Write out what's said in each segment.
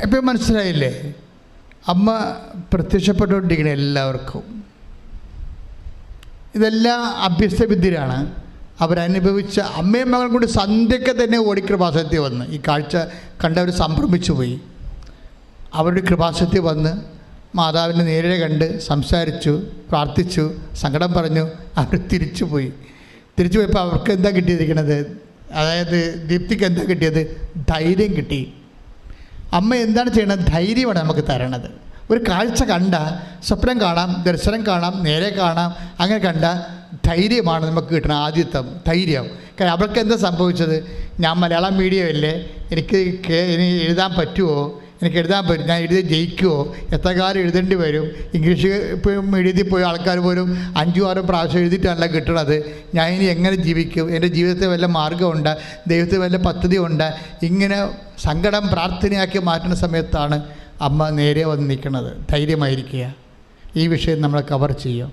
എപ്പോഴും മനസ്സിലായില്ലേ? അമ്മ പ്രത്യക്ഷപ്പെട്ടുകൊണ്ടിരിക്കണ എല്ലാവർക്കും ഇതെല്ലാം അഭ്യസ്തവിദ്യരാണ്. അവരനുഭവിച്ച അമ്മയും മകളും കൂടി സന്ധ്യയ്ക്ക് തന്നെ ഓടിക്കൃപാസനത്തിൽ വന്ന് ഈ കാഴ്ച കണ്ടവർ സംഭ്രമിച്ചു പോയി. അവരുടെ കൃപാസനത്തിൽ വന്ന് മാതാവിനെ നേരെ കണ്ട് സംസാരിച്ചു, പ്രാർത്ഥിച്ചു, സങ്കടം പറഞ്ഞു. അവർ തിരിച്ചു പോയപ്പോൾ അവർക്ക് എന്താ കിട്ടിയിരിക്കണത്? അതായത് ദീപ്തിക്ക് എന്താ കിട്ടിയത്? ധൈര്യം കിട്ടി. അമ്മ എന്താണ് ചെയ്യണത്? ധൈര്യമാണ് നമുക്ക് തരണത്. ഒരു കാഴ്ച കണ്ട, സ്വപ്നം കാണാം, ദർശനം കാണാം, നേരെ കാണാം, അങ്ങനെ കണ്ട ധൈര്യമാണ് നമുക്ക് കിട്ടണം. ആദ്യത്തെ ധൈര്യം. കാരണം അവൾക്ക് എന്താ സംഭവിച്ചത്? ഞാൻ മലയാളം മീഡിയമല്ലേ, എനിക്ക് ഇനി എഴുതാൻ പറ്റുമോ? എനിക്ക് എഴുതാൻ പറ്റും, ഞാൻ എഴുതി ജയിക്കുമോ? എത്ര കാലം എഴുതേണ്ടി വരും? ഇംഗ്ലീഷ് ഇപ്പം എഴുതി പോയ ആൾക്കാർ പോലും 5-6 പ്രാവശ്യം എഴുതിയിട്ടല്ല കിട്ടണത്. ഞാൻ ഇനി എങ്ങനെ ജീവിക്കും? എൻ്റെ ജീവിതത്തിൽ വല്ല മാർഗമുണ്ട്? ദൈവത്തിൽ വല്ല പദ്ധതി ഉണ്ട്? ഇങ്ങനെ സങ്കടം പ്രാർത്ഥനയാക്കി മാറ്റുന്ന സമയത്താണ് അമ്മ നേരെ വന്ന് നിൽക്കുന്നത്. ധൈര്യമായിരിക്കുക, ഈ വിഷയം നമ്മൾ കവർ ചെയ്യും.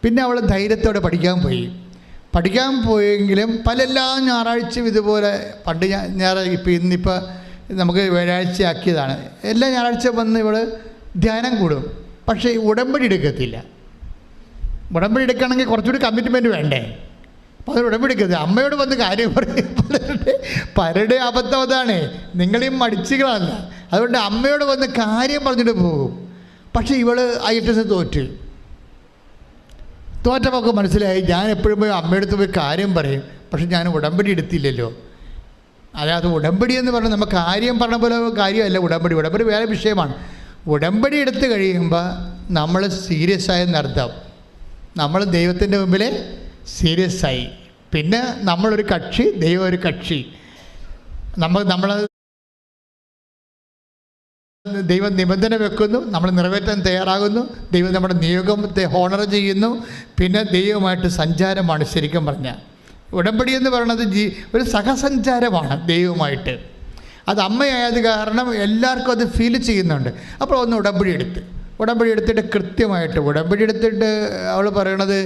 പിന്നെ അവൾ ധൈര്യത്തോടെ പഠിക്കാൻ പോയെങ്കിലും എല്ലാ ഞായറാഴ്ചയും ഇതുപോലെ പണ്ട് ഇന്നിപ്പോൾ നമുക്ക് വ്യാഴാഴ്ചയാക്കിയതാണ്. എല്ലാ ഞായറാഴ്ച വന്ന് ഇവൾ ധ്യാനം കൂടും. പക്ഷേ ഉടമ്പടി എടുക്കത്തില്ല. ഉടമ്പടി എടുക്കുകയാണെങ്കിൽ കുറച്ചുകൂടി കമ്മിറ്റ്മെൻറ്റ് വേണ്ടേ? അപ്പോൾ അത് ഉടമ്പടി എടുക്കത്തില്ല. അമ്മയോട് വന്ന് കാര്യം പറയും. പലരുടെ അബദ്ധം അതാണ്, നിങ്ങളെയും മടിച്ചുകളല്ല. അതുകൊണ്ട് അമ്മയോട് വന്ന് കാര്യം പറഞ്ഞിട്ട് പോകും. പക്ഷേ ഇവൾ IELTS തോറ്റപ്പോൾ മനസ്സിലായി, ഞാൻ എപ്പോഴും പോയി അമ്മയടുത്ത് പോയി കാര്യം പറയും, പക്ഷെ ഞാൻ ഉടമ്പടി എടുത്തില്ലല്ലോ. അതായത് ഉടമ്പടി എന്ന് പറഞ്ഞാൽ നമുക്ക് കാര്യം പറഞ്ഞ പോലെ കാര്യമല്ല. ഉടമ്പടി വേറെ വിഷയമാണ്. ഉടമ്പടി എടുത്ത് കഴിയുമ്പോൾ നമ്മൾ സീരിയസ് ആയെന്നർത്ഥം. നമ്മൾ ദൈവത്തിൻ്റെ മുമ്പിൽ സീരിയസ് ആയി. പിന്നെ നമ്മളൊരു കക്ഷി, ദൈവം ഒരു കക്ഷി. നമ്മൾ ദൈവം നിബന്ധന വെക്കുന്നു, നമ്മൾ നിറവേറ്റാൻ തയ്യാറാകുന്നു. ദൈവം നമ്മുടെ നിയോഗത്തെ ഹോണർ ചെയ്യുന്നു. പിന്നെ ദൈവമായിട്ട് സഞ്ചാരമാണ് ശരിക്കും പറഞ്ഞാൽ. ഉടമ്പടി എന്ന് പറയുന്നത് ഒരു സഹസഞ്ചാരമാണ് ദൈവമായിട്ട്. അത് അമ്മയായത് കാരണം എല്ലാവർക്കും അത് ഫീൽ ചെയ്യുന്നുണ്ട്. അപ്പോൾ ഒന്ന് ഉടമ്പടി എടുത്തിട്ട് കൃത്യമായിട്ട് ഉടമ്പടി എടുത്തിട്ട് അവൾ പറയണത്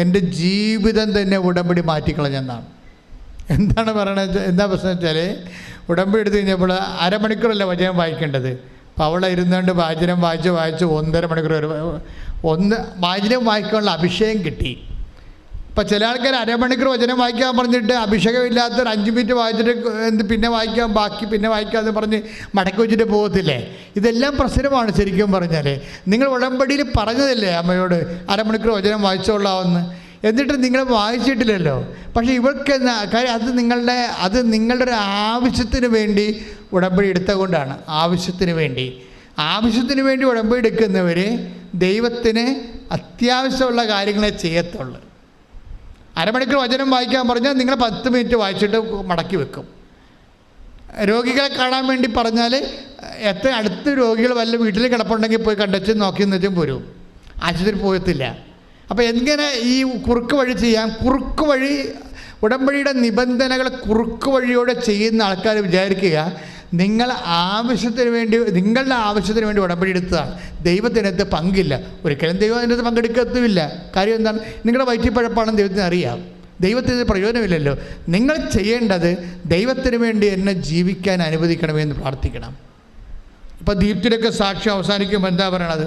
എൻ്റെ ജീവിതം തന്നെ ഉടമ്പടി മാറ്റിക്കളഞ്ഞെന്നാണ്. എന്താണ് പറയണത്? എന്താ പ്രശ്നം വെച്ചാൽ ഉടമ്പടി എടുത്ത് കഴിഞ്ഞപ്പോൾ 1/2 മണിക്കൂറല്ല വചനം വായിക്കേണ്ടത്. അപ്പോൾ അവളെ ഇരുന്നുകൊണ്ട് വചനം വായിച്ച് 1.5 മണിക്കൂർ വരെ വചനം വായിക്കാനുള്ള അഭിഷേകം കിട്ടി. അപ്പോൾ ചില ആൾക്കാർ 1/2 മണിക്കൂർ വചനം വായിക്കാൻ പറഞ്ഞിട്ട് അഭിഷേകമില്ലാത്തൊരു 5 മിനിറ്റ് വായിച്ചിട്ട് പിന്നെ വായിക്കാം, ബാക്കി പിന്നെ വായിക്കാമെന്ന് പറഞ്ഞ് മടക്കി വെച്ചിട്ട് പോകത്തില്ലേ? ഇതെല്ലാം പ്രശ്നമാണ് ശരിക്കും പറഞ്ഞാൽ. നിങ്ങൾ ഉടമ്പടിയിൽ പറഞ്ഞതല്ലേ അമ്മയോട് 1/2 മണിക്കൂർ വചനം വായിച്ചോളാമെന്ന്, എന്നിട്ട് നിങ്ങൾ വായിച്ചിട്ടില്ലല്ലോ. പക്ഷേ ഇവർക്ക് കാര്യം അത് നിങ്ങളുടെ ഒരു ആവശ്യത്തിന് വേണ്ടി ഉടമ്പടി എടുത്തുകൊണ്ടാണ്. ആവശ്യത്തിന് വേണ്ടി ഉടമ്പടി എടുക്കുന്നവർ ദൈവത്തിന് അത്യാവശ്യമുള്ള കാര്യങ്ങളെ ചെയ്യത്തുള്ളൂ. 1/2 മണിക്കൂർ വചനം വായിക്കാൻ പറഞ്ഞാൽ നിങ്ങൾ 10 മിനിറ്റ് വായിച്ചിട്ട് മടക്കി വെക്കും. രോഗികളെ കാണാൻ വേണ്ടി പറഞ്ഞാൽ എത്ര അടുത്ത് രോഗികൾ വല്ല വീട്ടിൽ കിടപ്പുണ്ടെങ്കിൽ പോയി കണ്ടച്ച് നോക്കിയെന്ന് വെച്ചും പോരും, ആശുപത്രി പോകത്തില്ല. അപ്പോൾ എങ്ങനെ ഈ കുറുക്ക് വഴി ചെയ്യാം? കുറുക്ക് വഴി ഉടമ്പടിയുടെ നിബന്ധനകൾ കുറുക്ക് വഴിയോടെ ചെയ്യുന്ന ആൾക്കാർ വിചാരിക്കുക നിങ്ങളുടെ ആവശ്യത്തിന് വേണ്ടി ഉടമ്പടി എടുത്തതാണ്. ദൈവത്തിനകത്ത് പങ്കില്ല. ഒരിക്കലും ദൈവം അതിനകത്ത് പങ്കെടുക്കത്തുമില്ല. കാര്യം എന്താണ്? നിങ്ങളുടെ വയറ്റിപ്പഴപ്പാണെന്ന് ദൈവത്തിന് അറിയാം. ദൈവത്തിന് പ്രയോജനമില്ലല്ലോ. നിങ്ങൾ ചെയ്യേണ്ടത് ദൈവത്തിന് വേണ്ടി എന്നെ ജീവിക്കാൻ അനുവദിക്കണമെന്ന് പ്രാർത്ഥിക്കണം. ഇപ്പോൾ ദീപ്തിയുടെയൊക്കെ സാക്ഷ്യം അവസാനിക്കുമ്പോൾ എന്താ പറയണത്?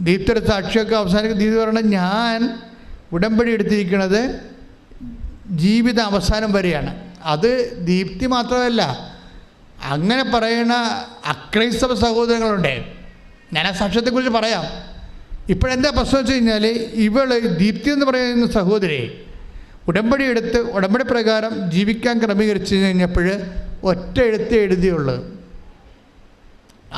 ദീപ്തിയുടെ സാക്ഷിയൊക്കെ അവസാനിക്കും. ദീപ്തി പറയണത് ഞാൻ ഉടമ്പടി എടുത്തിരിക്കുന്നത് ജീവിത അവസാനം വരെയാണ്. അത് ദീപ്തി മാത്രമല്ല, അങ്ങനെ പറയുന്ന അക്രൈസ്തവ സഹോദരങ്ങളുണ്ട്. ഞാൻ ആ സാക്ഷ്യത്തെക്കുറിച്ച് പറയാം. ഇപ്പോഴെന്താ പ്രശ്നം വെച്ച് കഴിഞ്ഞാൽ ദീപ്തി എന്ന് പറയുന്ന സഹോദരി ഉടമ്പടി പ്രകാരം ജീവിക്കാൻ ക്രമീകരിച്ച് കഴിഞ്ഞപ്പോൾ ഒറ്റ എഴുതിയുള്ളൂ.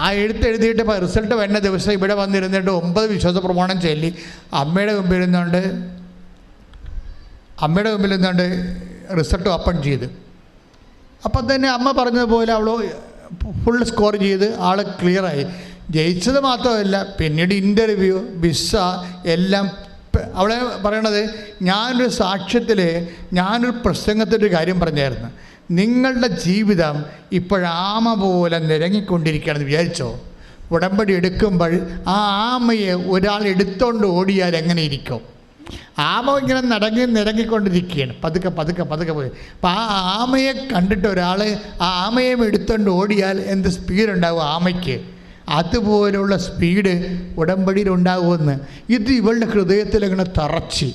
ആ എഴുതിയിട്ട് റിസൾട്ട് വരുന്ന ദിവസം ഇവിടെ വന്നിരുന്നിട്ട് 9 വിശ്വാസ പ്രമാണം ചൊല്ലി അമ്മയുടെ മുമ്പിൽ നിന്നുകൊണ്ട് റിസൾട്ട് ഓപ്പൺ ചെയ്ത്. അപ്പം തന്നെ അമ്മ പറഞ്ഞതുപോലെ അവൾ ഫുൾ സ്കോർ ചെയ്ത് ആൾ ക്ലിയറായി. ജയിച്ചത് മാത്രമല്ല, പിന്നീട് ഇൻ്റർവ്യൂ, വിസ എല്ലാം. അവളെ പറയണത്, ഞാനൊരു സാക്ഷ്യത്തിൽ ഞാനൊരു പ്രസംഗത്തിൻ്റെ കാര്യം പറഞ്ഞായിരുന്നു. നിങ്ങളുടെ ജീവിതം ഇപ്പോഴാമ പോലെ നിരങ്ങിക്കൊണ്ടിരിക്കുകയാണെന്ന് വിചാരിച്ചോ? ഉടമ്പടി എടുക്കുമ്പോൾ ആ ആമയെ ഒരാൾ എടുത്തോണ്ട് ഓടിയാൽ എങ്ങനെ ഇരിക്കും? ആമ ഇങ്ങനെ നിരങ്ങിക്കൊണ്ടിരിക്കുകയാണ്, പതുക്കെ പതുക്കെ പതുക്കെ പോയി. അപ്പം ആ ആമയെ കണ്ടിട്ട് ഒരാൾ ആ ആമയെ എടുത്തോണ്ട് ഓടിയാൽ എന്ത് സ്പീഡ് ഉണ്ടാവും ആമയ്ക്ക്? അതുപോലുള്ള സ്പീഡ് ഉടമ്പടിയിൽ ഉണ്ടാകുമെന്ന്. ഇത് ഇവളുടെ ഹൃദയത്തിൽ ഇങ്ങനെ തറച്ച്.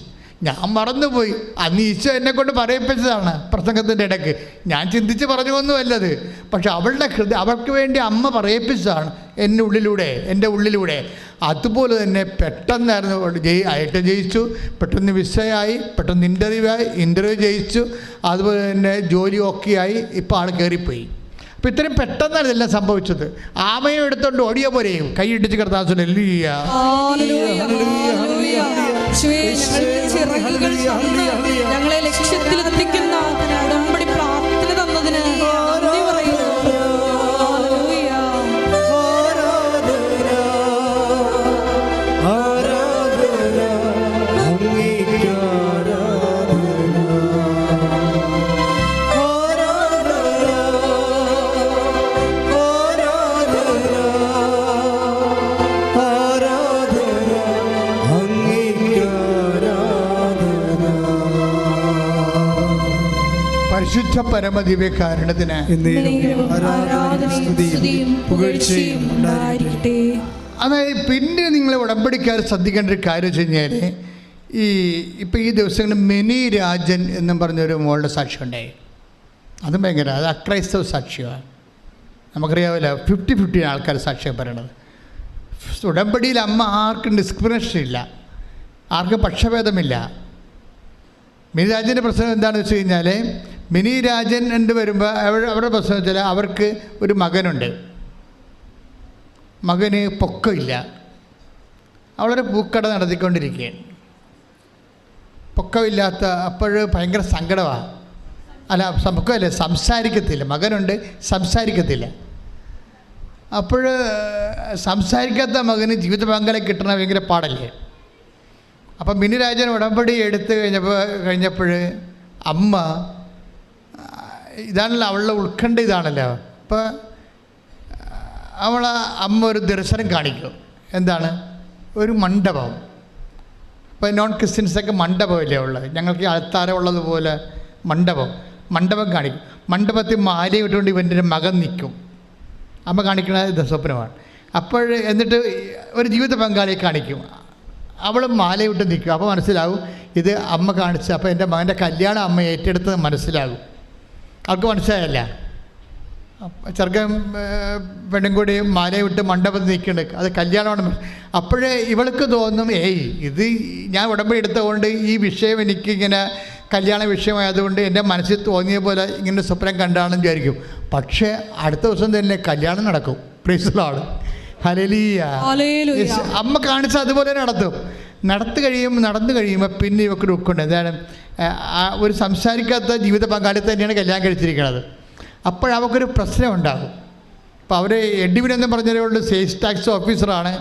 ഞാൻ മറന്നുപോയി, അന്ന് ഈശോ എന്നെക്കൊണ്ട് പറയിപ്പിച്ചതാണ് പ്രസംഗത്തിൻ്റെ ഇടയ്ക്ക്. ഞാൻ ചിന്തിച്ച് പറഞ്ഞൊന്നുമല്ലത്, പക്ഷെ അവളുടെ അവൾക്ക് വേണ്ടി അമ്മ പറയിപ്പിച്ചതാണ് എൻ്റെ ഉള്ളിലൂടെ. അതുപോലെ തന്നെ പെട്ടെന്നായിരുന്നു ആയിട്ട് ജയിച്ചു, പെട്ടെന്ന് വിസയായി, പെട്ടെന്ന് ഇൻ്റർവ്യൂ ജയിച്ചു, അതുപോലെ തന്നെ ജോലി ഒക്കെ ആയി. ഇപ്പോൾ ആൾ കയറിപ്പോയി. അപ്പോൾ ഇത്രയും പെട്ടെന്നാണ് ഇതെല്ലാം സംഭവിച്ചത്. ആമയും എടുത്തോണ്ട് ഓടിയ പോലെയും കൈയിടിച്ച് കിടത്താൻ ഞങ്ങളെ ലക്ഷ്യത്തിലെത്തിക്കുന്ന ഉടമ്പടി പ്രാർത്ഥന തന്നതിന് നന്ദി പറയുന്നു. പരിശുദ്ധ പരമദിവ്യകാരുണ്യത്തിന് അതായത് പിന്നെ നിങ്ങൾ ഉടമ്പടിക്കാർ ശ്രദ്ധിക്കേണ്ട ഒരു കാര്യം വെച്ച് കഴിഞ്ഞാൽ, ഇപ്പോൾ ഈ ദിവസങ്ങളിൽ മിനി രാജൻ എന്നും പറഞ്ഞൊരു മോളുടെ സാക്ഷ്യം ഉണ്ടായി. അതും ഭയങ്കര, അത് അക്രൈസ്തവ സാക്ഷ്യമാണ്. നമുക്കറിയാമല്ലോ, 50-50 ആൾക്കാർ സാക്ഷ്യം പറയണത്. ഉടമ്പടിയിൽ അമ്മ ആർക്കും ഡിസ്ക്രിമിനേഷൻ ഇല്ല, ആർക്കും പക്ഷഭേദമില്ല. മിനി രാജൻ്റെ പ്രശ്നം എന്താണെന്ന് വെച്ച് കഴിഞ്ഞാൽ, മിനി രാജൻ എന്ന് വരുമ്പോൾ അവരുടെ പ്രശ്നം വെച്ചാൽ അവർക്ക് ഒരു മകനുണ്ട്. മകന് പൊക്കമില്ല. അവളൊരു പൂക്കട നടത്തിക്കൊണ്ടിരിക്കുകയാണ്. പൊക്കമില്ലാത്ത അപ്പോൾ ഭയങ്കര സങ്കടമാണ്. അല്ല, പൊക്കമല്ലേ, സംസാരിക്കത്തില്ല. മകനുണ്ട്, സംസാരിക്കത്തില്ല. അപ്പോൾ സംസാരിക്കാത്ത മകന് ജീവിത പങ്കാളി കിട്ടണ ഭയങ്കര പാടല്ലേ. അപ്പം മിനി രാജൻ ഉടമ്പടി എടുത്തു കഴിഞ്ഞപ്പോൾ അമ്മ, ഇതാണല്ലോ അവളുടെ ഉത്കണ്ഠ, ഇതാണല്ലോ. അപ്പോൾ അമ്മ ഒരു ദർശനം കാണിക്കും. എന്താണ്? ഒരു മണ്ഡപം. ഇപ്പോൾ നോൺ ക്രിസ്ത്യൻസൊക്കെ മണ്ഡപമല്ലേ ഉള്ളത്, ഞങ്ങൾക്ക് അൾത്താര ഉള്ളതുപോലെ മണ്ഡപം കാണിക്കും. മണ്ഡപത്തിൽ മാലയും ഇട്ടുകൊണ്ട് ഇവൻ്റെ മകൻ നിൽക്കും. അമ്മ കാണിക്കുന്ന സ്വപ്നമാണ്. അപ്പോൾ എന്നിട്ട് ഒരു ജീവിത പങ്കാളിയെ കാണിക്കും. അവൾ മാലയിട്ട് നിൽക്കും. അപ്പോൾ മനസ്സിലാവും ഇത് അമ്മ കാണിച്ച്. അപ്പോൾ എൻ്റെ മകൻ്റെ കല്യാണം അമ്മ ഏറ്റെടുത്തത് മനസ്സിലാകും. അവർക്ക് മനസ്സിലായല്ല. ചെറുക്കൻ പെണ്ണും കൂടി മാലയിട്ട് മണ്ഡപത്തിൽ നിൽക്കുന്നുണ്ട്, അത് കല്യാണമാണ്. അപ്പോഴേ ഇവൾക്ക് തോന്നും, ഇത് ഞാൻ ഉടമ്പടി എടുത്തതുകൊണ്ട് ഈ വിഷയം എനിക്കിങ്ങനെ കല്യാണ വിഷയമായതുകൊണ്ട് എൻ്റെ മനസ്സിൽ തോന്നിയ പോലെ ഇങ്ങനെ സ്വപ്നം കണ്ടാണെന്ന് വിചാരിക്കും. പക്ഷേ അടുത്ത ദിവസം തന്നെ കല്യാണം നടക്കും. Praise the Lord, hallelujah. അമ്മ കാണിച്ച അതുപോലെ നടന്നു കഴിയുമ്പോൾ പിന്നെ ഇവർക്ക് ദുഃഖമുണ്ട്. എന്താണ്? ഒരു സംസാരിക്കാത്ത ജീവിത പങ്കാളി തന്നെയാണ് കല്യാണം കഴിച്ചിരിക്കുന്നത്. അപ്പോഴവർക്കൊരു പ്രശ്നം ഉണ്ടാകും. അപ്പോൾ അവർ എഡ്വിൻ എന്ന് പറഞ്ഞവരോട് സെയിൽസ് ടാക്സ് ഓഫീസറാണ്.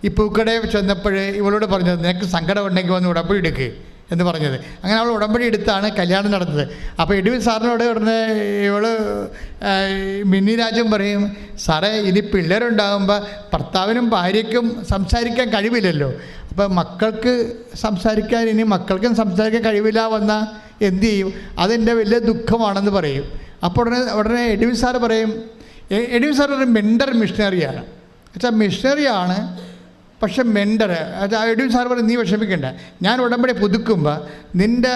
ഈ പൂക്കടയിൽ ചെന്നപ്പോൾ ഇവളോട് പറഞ്ഞത്, നിനക്ക് സങ്കടം ഉണ്ടെങ്കിൽ വന്ന് ഉടമ്പടി എടുക്കുക എന്ന് പറഞ്ഞത്. അങ്ങനെ അവൾ ഉടമ്പടി എടുത്താണ് കല്യാണം നടന്നത്. അപ്പോൾ എഡ്വിൻ സാറിനോട് ഉടനെ ഇവള് മിനി രാജൻ പറയും, സാറേ ഇനി പിള്ളേരുണ്ടാകുമ്പോൾ ഭർത്താവിനും ഭാര്യയ്ക്കും സംസാരിക്കാൻ കഴിവില്ലല്ലോ. അപ്പോൾ മക്കൾക്കും സംസാരിക്കാൻ കഴിവില്ല വന്നാൽ എന്തു ചെയ്യും? അതെൻ്റെ വലിയ ദുഃഖമാണെന്ന് പറയും. അപ്പോൾ ഉടനെ എഡ്വിൻ സാറ് പറയും, എഡ്വിൻ സാർ ഒരു മെൻ്റർ മിഷണറിയാണ്. വെച്ചാൽ മിഷണറിയാണ്, പക്ഷെ മെൻ്റർ. എഡ്വിൻ സാർ പറയും, നീ വിഷമിക്കണ്ട, ഞാൻ ഉടമ്പടി പുതുക്കുമ്പോൾ നിൻ്റെ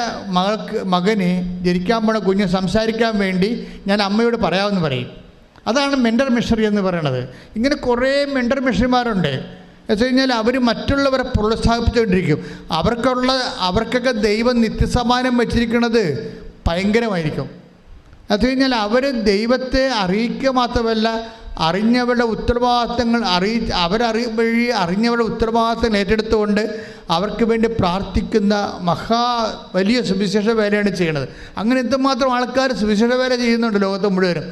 മകന് ജനിക്കാൻ പോണ കുഞ്ഞ് സംസാരിക്കാൻ വേണ്ടി ഞാൻ അമ്മയോട് പറയാമെന്ന് പറയും. അതാണ് മെൻ്റർ മിഷണറി എന്ന് പറയണത്. ഇങ്ങനെ കുറേ മെൻ്റർ മിഷണറിമാരുണ്ട്. വെച്ച് കഴിഞ്ഞാൽ അവർ മറ്റുള്ളവരെ പ്രോത്സാഹിപ്പിച്ചുകൊണ്ടിരിക്കും. അവർക്കൊക്കെ ദൈവം നിത്യസമാനം വച്ചിരിക്കുന്നത് ഭയങ്കരമായിരിക്കും. അത് കഴിഞ്ഞാൽ അവർ ദൈവത്തെ അറിയിക്കുക മാത്രമല്ല, അറിഞ്ഞവരുടെ ഉത്തരവാദിത്തങ്ങൾ അറിഞ്ഞവരുടെ ഉത്തരവാദിത്തങ്ങൾ ഏറ്റെടുത്തുകൊണ്ട് അവർക്ക് വേണ്ടി പ്രാർത്ഥിക്കുന്ന വലിയ സുവിശേഷ വേലയാണ് ചെയ്യുന്നത്. അങ്ങനെ എന്തുമാത്രം ആൾക്കാർ സുവിശേഷ വേല ചെയ്യുന്നുണ്ട് ലോകത്ത് മുഴുവനും.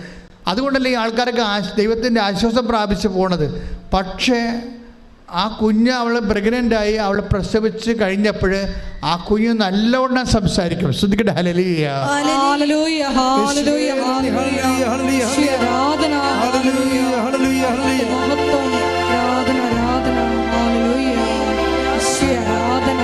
അതുകൊണ്ടല്ലേ ഈ ആൾക്കാരൊക്കെ ദൈവത്തിൻ്റെ ആശ്വാസം പ്രാപിച്ച് പോണത്. പക്ഷേ ആ കുഞ്ഞ് അവൾ പ്രഗ്നൻ്റായി, അവൾ പ്രസവിച്ച് കഴിഞ്ഞപ്പോൾ ആ കുഞ്ഞ് നല്ലവണ്ണം സംസാരിക്കും. ശ്രദ്ധിക്കട്ടെ. ഹല്ലേലൂയ, ഹല്ലേലൂയ, ഹല്ലേലൂയ, ഹല്ലേലൂയ, ആരാധന, ഹല്ലേലൂയ, ഹല്ലേലൂയ, മഹത്വം, ആരാധന, ആരാധന, ഹല്ലേലൂയ, ആരാധന,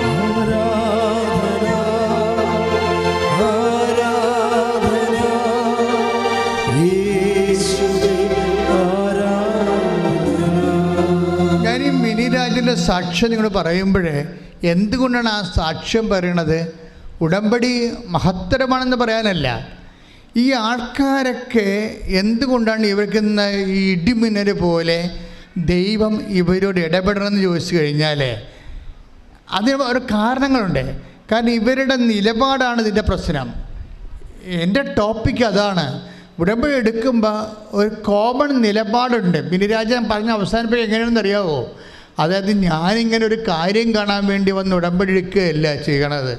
മിനിരാജിൻ്റെ സാക്ഷ്യം നിങ്ങൾ പറയുമ്പോഴേ എന്തുകൊണ്ടാണ് ആ സാക്ഷ്യം പറയണത്? ഉടമ്പടി മഹത്തരമാണെന്ന് പറയാനല്ല. ഈ ആൾക്കാരൊക്കെ എന്തുകൊണ്ടാണ് ഇവർക്ക് ഈ ഇടിമിന്നൽ പോലെ ദൈവം ഇവരോട് ഇടപെടണമെന്ന് ചോദിച്ചു കഴിഞ്ഞാൽ അതിന് ഒരു കാരണങ്ങളുണ്ട്. കാരണം ഇവരുടെ നിലപാടാണ് ഇതിൻ്റെ പ്രശ്നം. എൻ്റെ ടോപ്പിക്ക് അതാണ്. ഉടമ്പടി എടുക്കുമ്പോൾ ഒരു കോമൺ നിലപാടുണ്ട്. മിനിരാജൻ പറഞ്ഞ അവസാനിപ്പിക്കുക എങ്ങനെയാണെന്ന് അറിയാമോ? അതായത് ഞാനിങ്ങനെ ഒരു കാര്യം കാണാൻ വേണ്ടി വന്ന് ഉടമ്പടി എടുക്കുകയല്ല ചെയ്യണത്.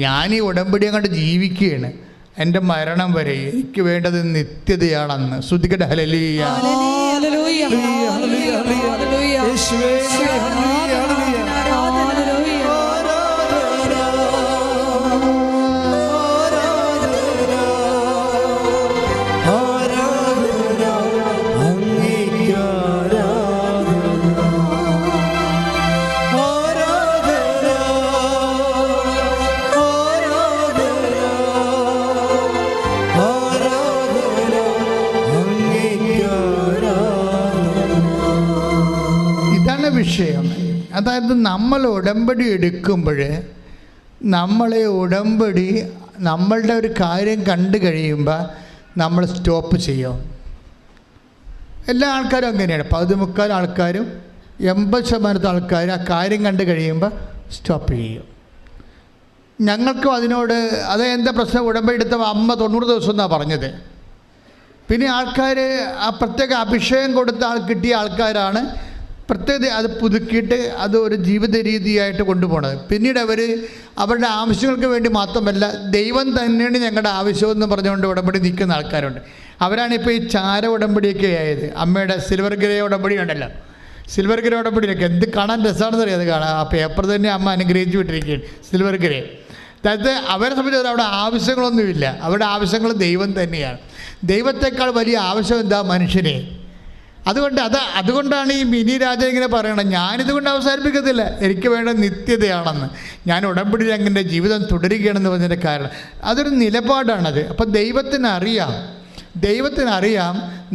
ഞാൻ ഈ ഉടമ്പടി അങ്ങോട്ട് ജീവിക്കുകയാണ്. എൻ്റെ മരണം വരെ എനിക്ക് വേണ്ടത് നിത്യതയാണെന്ന്. ശ്രദ്ധിക്കട്ടെ. ഹല്ലേലൂയ, ഹല്ലേലൂയ, ഹല്ലേലൂയ, യേശുവേ, ഹല്ലേലൂയ, വിഷയം. അതായത് നമ്മൾ ഉടമ്പടി എടുക്കുമ്പോൾ നമ്മളെ ഉടമ്പടി നമ്മളുടെ ഒരു കാര്യം കണ്ടു കഴിയുമ്പോൾ നമ്മൾ സ്റ്റോപ്പ് ചെയ്യും. എല്ലാ ആൾക്കാരും അങ്ങനെയാണ്. 15% ആൾക്കാരും 80% ആൾക്കാരും ആ കാര്യം കണ്ടു കഴിയുമ്പോൾ സ്റ്റോപ്പ് ചെയ്യും. ഞങ്ങൾക്കും അതിനോട് എന്താ പ്രശ്നം? ഉടമ്പടി എടുത്ത അമ്മ 90 ദിവസം എന്നാണ് പറഞ്ഞത്. പിന്നെ ആൾക്കാർ ആ പ്രത്യേക അഭിഷേകം കൊടുത്ത കിട്ടിയ ആൾക്കാരാണ് പ്രത്യേകത അത് പുതുക്കിയിട്ട് അത് ഒരു ജീവിത രീതിയായിട്ട് കൊണ്ടുപോകണത്. പിന്നീട് അവരുടെ ആവശ്യങ്ങൾക്ക് വേണ്ടി മാത്രമല്ല, ദൈവം തന്നെയാണ് ഞങ്ങളുടെ ആവശ്യമെന്ന് പറഞ്ഞുകൊണ്ട് ഉടമ്പടി നിൽക്കുന്ന ആൾക്കാരുണ്ട്. അവരാണിപ്പോൾ ഈ ചാര ഉടമ്പടിയൊക്കെ ആയത്. അമ്മയുടെ സിൽവർ ഗ്രേ ഉടമ്പടി ഉണ്ടല്ലോ, സിൽവർ ഗ്രേ ഉടമ്പടിയൊക്കെ എന്ത് കാണാൻ രസമാണെന്ന് അറിയാം. അത് കാണാം. ആ പേപ്പർ തന്നെ അമ്മ അനുഗ്രഹിച്ചു വിട്ടിരിക്കുകയാണ്, സിൽവർ ഗ്രേ. അതായത് അവരെ സംബന്ധിച്ച് അവിടെ ആവശ്യങ്ങളൊന്നുമില്ല. അവരുടെ ആവശ്യങ്ങൾ ദൈവം തന്നെയാണ്. ദൈവത്തെക്കാൾ വലിയ ആവശ്യം എന്താ? മനുഷ്യനെ. അതുകൊണ്ടാണ് ഈ മിനി രാജ ഇങ്ങനെ പറയണം, ഞാനിതുകൊണ്ട് അവസാനിപ്പിക്കത്തില്ല, എനിക്ക് വേണ്ട നിത്യതയാണെന്ന്. ഞാൻ ഉടമ്പടി അങ്ങനെ ജീവിതം തുടരുകയാണെന്ന് പറഞ്ഞതിൻ്റെ കാരണം അതൊരു നിലപാടാണത്. അപ്പം ദൈവത്തിനറിയാം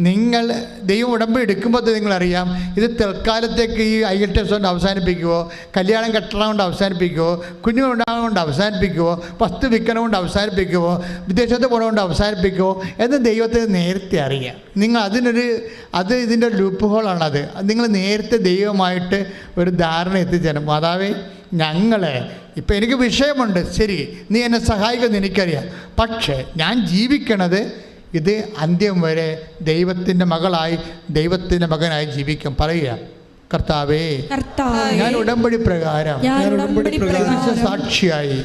നിങ്ങൾ ദൈവം ഉടമ്പടി എടുക്കുമ്പോൾ നിങ്ങളറിയാം ഇത് തൽക്കാലത്തേക്ക് ഈ IELTS കൊണ്ട് അവസാനിപ്പിക്കുമോ, കല്യാണം കെട്ടണം കൊണ്ട് അവസാനിപ്പിക്കുമോ, കുഞ്ഞുണ്ടാകും കൊണ്ട് അവസാനിപ്പിക്കുമോ, വസ്തു വിൽക്കണം കൊണ്ട് അവസാനിപ്പിക്കുമോ, വിദേശത്ത് പോകണം കൊണ്ട് അവസാനിപ്പിക്കുമോ എന്ന് ദൈവത്തിന് നേരത്തെ അറിയാം. നിങ്ങൾ ഇതിൻ്റെ ലൂപ്പ് ഹോളാണത്. നിങ്ങൾ നേരത്തെ ദൈവമായിട്ട് ഒരു ധാരണ എത്തിച്ചേരും. മാതാവേ, ഇപ്പം എനിക്ക് വിഷയമുണ്ട്, ശരി, നീ എന്നെ സഹായിക്കുമെന്ന് എനിക്കറിയാം. പക്ഷേ ഞാൻ ജീവിക്കണത് ഇത് അന്ത്യം വരെ ദൈവത്തിൻ്റെ മകളായി, ദൈവത്തിൻ്റെ മകനായി ജീവിക്കും. പറയുക, കർത്താവേ, ഞാൻ ഉടമ്പടി പ്രകാരം സാക്ഷിയായി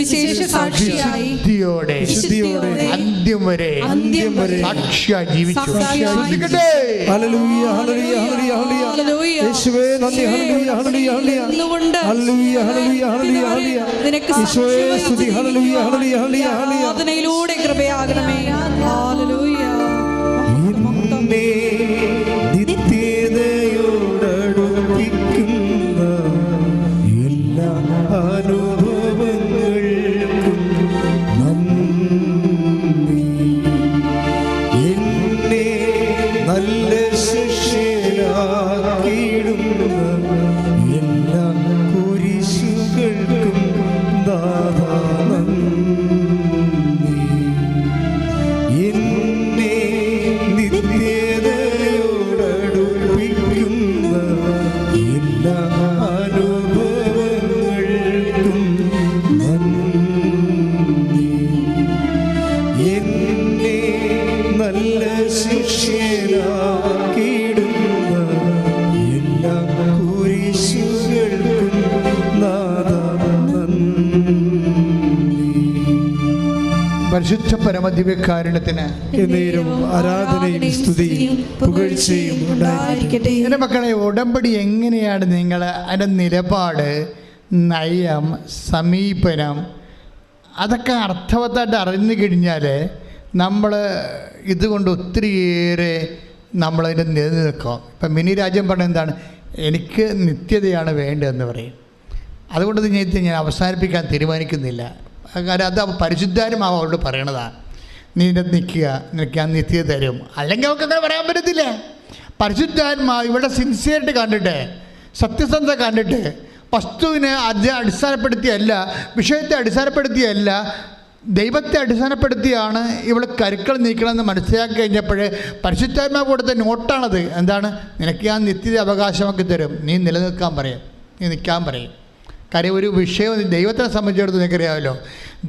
വിശുദ്ധിയോടെ അന്ത്യം വരെ സാക്ഷിയായി ജീവിച്ചു. അതിലൂടെ കൃപയാകണമേ. നിത്യതയോടടുപ്പിക്കുന്ന എല്ലാ അനുഭവങ്ങൾക്കും നന്ദി. എന്നെ നല്ല ശിഷ്യനാക്കിയിടുന്ന എല്ലാ കുരിശുകൾക്കും ദാതാ നന്ദി. എന്നെ നിത്യതയോടടുപ്പിക്കുന്ന എല്ലാ അനുഭവങ്ങൾക്കും നന്ദി. എന്നെ നല്ല ശിഷ്യനാക്കിയിടുന്ന പരിശുദ്ധ പരമദിവ്യകാരുണ്യത്തിന് എന്നേരും ആരാധനയും സ്തുതിയും പുകഴ്ചയും ഉണ്ടായിരിക്കട്ടെ. എൻ്റെ മക്കളെ, ഉടമ്പടി എങ്ങനെയാണ് നിങ്ങൾ അതിൻ്റെ നിലപാട്, നയം, സമീപനം അതൊക്കെ അർത്ഥവത്തായിട്ട് അറിഞ്ഞു കഴിഞ്ഞാൽ നമ്മൾ ഇതുകൊണ്ട് ഒത്തിരിയേറെ നമ്മളതിൻ്റെ നിലനിൽക്കും. ഇപ്പം മിനി രാജ്യം പറഞ്ഞ എന്താണ്, എനിക്ക് നിത്യതയാണ് വേണ്ടതെന്ന് പറയും. അതുകൊണ്ട് ഞാൻ അവസാനിപ്പിക്കാൻ തീരുമാനിക്കുന്നില്ല. കാരണം അത് പരിശുദ്ധാത്മാവ് അവരോട് പറയണതാണ്. നീ നിൽക്കുക, നിനക്ക് ഞാൻ നിത്യത തരും. അല്ലെങ്കിൽ അവർക്ക് അങ്ങനെ പറയാൻ പറ്റത്തില്ല. പരിശുദ്ധാത്മാവ് ഇവിടെ സിൻസിയറിറ്റി കണ്ടിട്ട്, സത്യസന്ധത കണ്ടിട്ട്, വസ്തുവിനെ അടിസ്ഥാനപ്പെടുത്തിയല്ല, വിഷയത്തെ അടിസ്ഥാനപ്പെടുത്തിയല്ല, ദൈവത്തെ അടിസ്ഥാനപ്പെടുത്തിയാണ് ഇവിടെ കരുക്കൾ നീക്കണമെന്ന് മനസ്സിലാക്കി കഴിഞ്ഞപ്പോൾ പരിശുദ്ധാത്മാവ് കൊടുത്ത നോട്ടാണത്. എന്താണ്? നിനക്ക് ഞാൻ നിത്യത അവകാശമാക്കി തരും, നീ നിലനിൽക്കാൻ പറയും, നീ നിൽക്കാൻ പറയും. കാര്യം ഒരു വിഷയം ദൈവത്തെ സംബന്ധിച്ചിടത്തോളം നിനക്കറിയാമല്ലോ,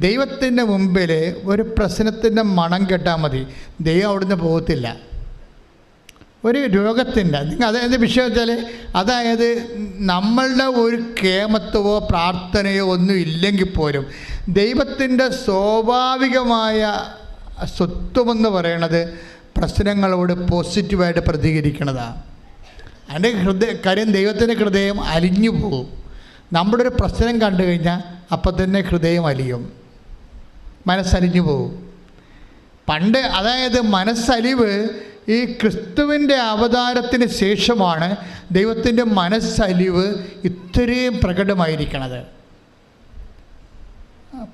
ദൈവത്തിൻ്റെ മുമ്പിൽ ഒരു പ്രശ്നത്തിൻ്റെ മണം കെട്ടാൽ മതി, ദൈവം അവിടുന്ന് പോകത്തില്ല. ഒരു രോഗത്തിൻ്റെ അതായത് വിഷയം വെച്ചാൽ, അതായത് നമ്മളുടെ ഒരു കേമത്വമോ പ്രാർത്ഥനയോ ഒന്നും ഇല്ലെങ്കിൽ പോലും ദൈവത്തിൻ്റെ സ്വാഭാവികമായ സ്വത്വമെന്ന് പറയണത് പ്രശ്നങ്ങളോട് പോസിറ്റീവായിട്ട് പ്രതികരിക്കണതാണ്. അതിൻ്റെ കാര്യം ദൈവത്തിൻ്റെ ഹൃദയം അലിഞ്ഞു പോകും. നമ്മുടെ ഒരു പ്രശ്നം കണ്ടു കഴിഞ്ഞാൽ അപ്പം തന്നെ ഹൃദയം അലിയും, മനസ്സലിഞ്ഞു പോകും. പണ്ട് അതായത് മനസ്സലിവ് ഈ ക്രിസ്തുവിൻ്റെ അവതാരത്തിന് ശേഷമാണ് ദൈവത്തിൻ്റെ മനസ്സലിവ് ഇത്രയും പ്രകടമായിരിക്കണത്.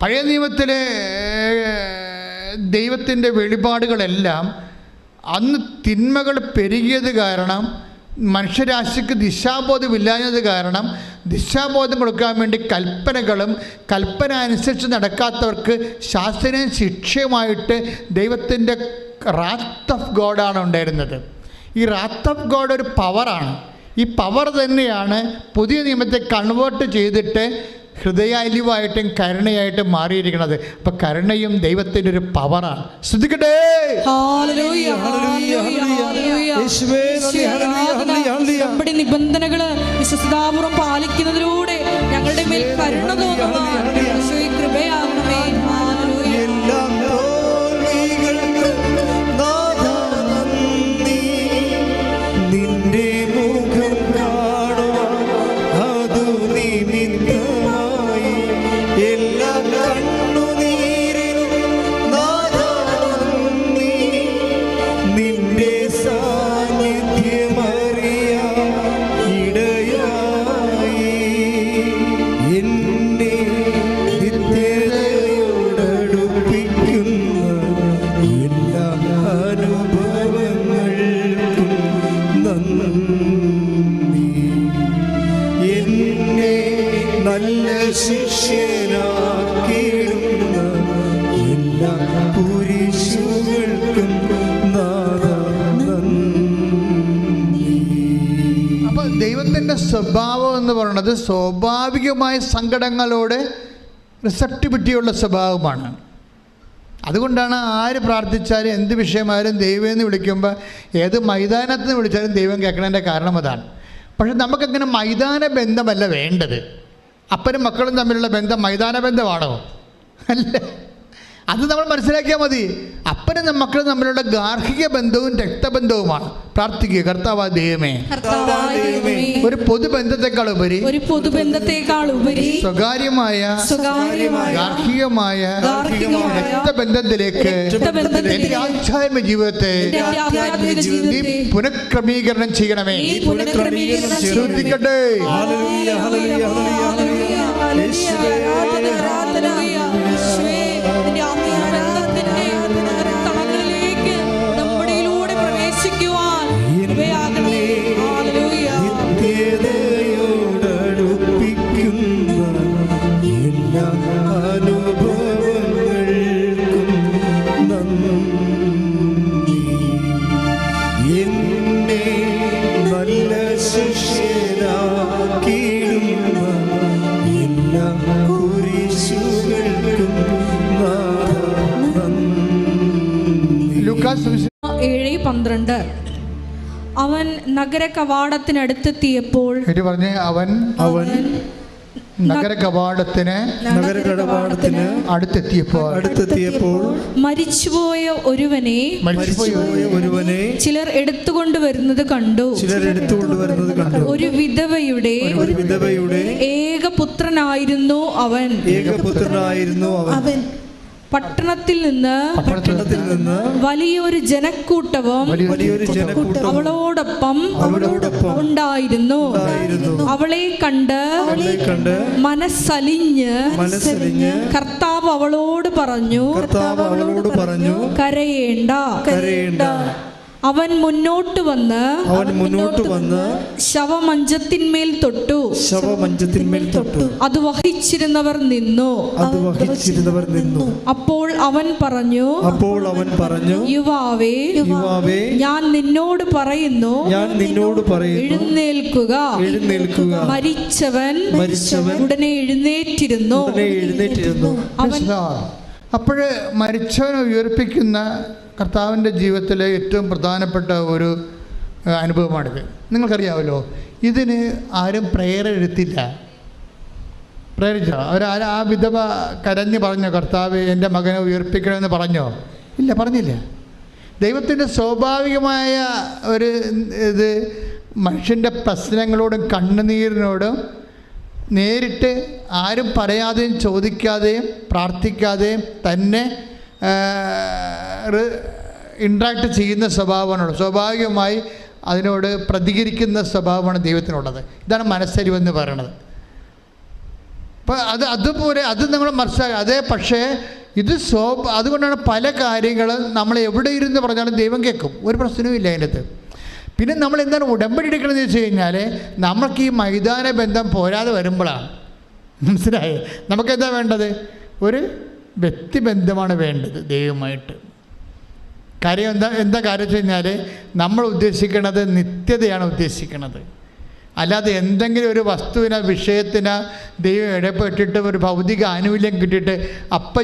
പഴയ നിയമത്തിലെ ദൈവത്തിൻ്റെ വെളിപാടുകളെല്ലാം അന്ന് തിന്മകൾ പെരുകിയത് കാരണം, മനുഷ്യരാശിക്ക് ദിശാബോധമില്ലാഞ്ഞത് കാരണം ദിശാബോധം കൊടുക്കാൻ വേണ്ടി കൽപ്പനകളും കൽപ്പന അനുസരിച്ച് നടക്കാത്തവർക്ക് ശാസ്ത്രീയ ശിക്ഷയുമായിട്ട് ദൈവത്തിൻ്റെ റാത്ത് ഓഫ് ഗോഡാണ് ഉണ്ടായിരുന്നത്. ഈ റാത്ത് ഓഫ് ഗോഡ് ഒരു പവറാണ്. ഈ പവർ തന്നെയാണ് പുതിയ നിയമത്തെ കൺവേർട്ട് ചെയ്തിട്ട് ഹൃദയാലിവായിട്ടും കരുണയായിട്ടും മാറിയിരിക്കുന്നത്. അപ്പം കരുണയും ദൈവത്തിൻ്റെ ഒരു പവറാണ്. ശ്രദ്ധിക്കട്ടെ. നമ്മുടെ നിബന്ധനകള് വിശ്വസ്താപൂർവം പാലിക്കുന്നതിലൂടെ ഞങ്ങളുടെ മേൽ കരുണ തോന്നുന്ന കൃപയാകണമേ. ദൈവത്തിൻ്റെ സ്വഭാവം എന്ന് പറയുന്നത് സ്വാഭാവികമായ സങ്കടങ്ങളോട് റിസപ്റ്റിവിറ്റിയുള്ള സ്വഭാവമാണ്. അതുകൊണ്ടാണ് ആര് പ്രാർത്ഥിച്ചാലും എന്ത് വിഷയമായാലും ദൈവമെന്ന് വിളിക്കുമ്പോൾ ഏത് മൈതാനത്ത് നിന്ന് വിളിച്ചാലും ദൈവം കേൾക്കണതിൻ്റെ കാരണം അതാണ്. പക്ഷെ നമുക്കങ്ങനെ മൈതാന ബന്ധമല്ല വേണ്ടത്. അപ്പനും മക്കളും തമ്മിലുള്ള ബന്ധം മൈതാന ബന്ധമാണോ? അല്ല. അത് നമ്മൾ മനസ്സിലാക്കിയാൽ മതി. അപ്പനും മക്കളും തമ്മിലുള്ള ഗാർഹിക ബന്ധവും രക്തബന്ധവുമാണ്. പ്രാർത്ഥിക്കുക, കർത്താവായ ദൈവമേ, ഒരു പൊതുബന്ധത്തെക്കാൾ ഉപരി സ്വകാര്യമായ ഗാർഹികമായ രക്തബന്ധത്തിലേക്ക് എൻ്റെ ആധ്യാത്മിക ജീവിതത്തെ നീ പുനഃക്രമീകരണം ചെയ്യണമേ. ശ്രദ്ധിക്കട്ടെ. ലൂക്കാസ് 7:12 അവൻ നഗര കവാടത്തിനടുത്തെത്തിയപ്പോൾ അവൻ നഗരകവാടത്തിന് അടുത്തെത്തിയപ്പോൾ മരിച്ചുപോയ ഒരുവനെ ചിലർ എടുത്തുകൊണ്ടുവരുന്നത് കണ്ടു. ഒരു വിധവയുടെ ഏകപുത്രനായിരുന്നു അവൻ. പട്ടണത്തിൽ നിന്ന് വലിയൊരു ജനക്കൂട്ടവും അവളോടൊപ്പം ഉണ്ടായിരുന്നു. അവളെ കണ്ട് മനസ്സലിഞ്ഞ് കർത്താവ് അവളോട് പറഞ്ഞു, കരയേണ്ട. അവൻ മുന്നോട്ട് വന്ന് ശവമഞ്ചത്തിന്മേൽ തൊട്ടു. അത് വഹിച്ചിരുന്നവർ നിന്നു. അപ്പോൾ അവൻ പറഞ്ഞു, യുവാവേ, ഞാൻ നിന്നോട് പറയുന്നു, എഴുന്നേൽക്കുക. മരിച്ചവൻ ഉടനെ എഴുന്നേറ്റിരുന്നു. അപ്പോഴ് മരിച്ചവനെ ഉയർപ്പിക്കുന്ന കർത്താവിൻ്റെ ജീവിതത്തിലെ ഏറ്റവും പ്രധാനപ്പെട്ട ഒരു അനുഭവമാണിത്. നിങ്ങൾക്കറിയാമല്ലോ, ഇതിന് ആരും പ്രേരണ പ്രേരിച്ചോ? ആ വിധവ കരഞ്ഞ് പറഞ്ഞോ, കർത്താവ് എൻ്റെ മകനെ ഉയർപ്പിക്കണമെന്ന് പറഞ്ഞോ? ഇല്ല, പറഞ്ഞില്ല. ദൈവത്തിൻ്റെ സ്വാഭാവികമായ ഒരു ഇത് മനുഷ്യൻ്റെ പ്രശ്നങ്ങളോടും കണ്ണുനീരിനോടും നേരിട്ട് ആരും പറയാതെയും ചോദിക്കാതെയും പ്രാർത്ഥിക്കാതെയും തന്നെ ഇൻട്രാക്ട് ചെയ്യുന്ന സ്വഭാവമാണുള്ളത്. സ്വാഭാവികമായി അതിനോട് പ്രതികരിക്കുന്ന സ്വഭാവമാണ് ദൈവത്തിനുള്ളത്. ഇതാണ് മനസ്സരിവെന്ന് പറയണത്. അപ്പോൾ അതുപോലെ അത് നമ്മൾ മനസ്സിലാക്കുക. അതേ പക്ഷേ ഇത് അതുകൊണ്ടാണ് പല കാര്യങ്ങളും നമ്മൾ എവിടെ ഇരുന്ന് പറഞ്ഞാലും ദൈവം കേൾക്കും, ഒരു പ്രശ്നവും ഇല്ല അതിനകത്ത്. പിന്നെ നമ്മൾ എന്താണ് ഉടമ്പടി എടുക്കണമെന്ന് വെച്ച് കഴിഞ്ഞാൽ നമ്മൾക്ക് ഈ മൈതാന ബന്ധം പോരാതെ വരുമ്പോഴാണ് മനസ്സിലായത്. നമുക്കെന്താ വേണ്ടത്? ഒരു വ്യക്തിബന്ധമാണ് വേണ്ടത് ദൈവമായിട്ട്. കാര്യം എന്താ കാര്യം വെച്ച് കഴിഞ്ഞാൽ നമ്മൾ ഉദ്ദേശിക്കുന്നത് നിത്യതയാണ് ഉദ്ദേശിക്കുന്നത്. അല്ലാതെ എന്തെങ്കിലും ഒരു വസ്തുവിനോ വിഷയത്തിനോ ദൈവം ഇടപെട്ടിട്ട് ഒരു ഭൗതിക ആനുകൂല്യം കിട്ടിയിട്ട്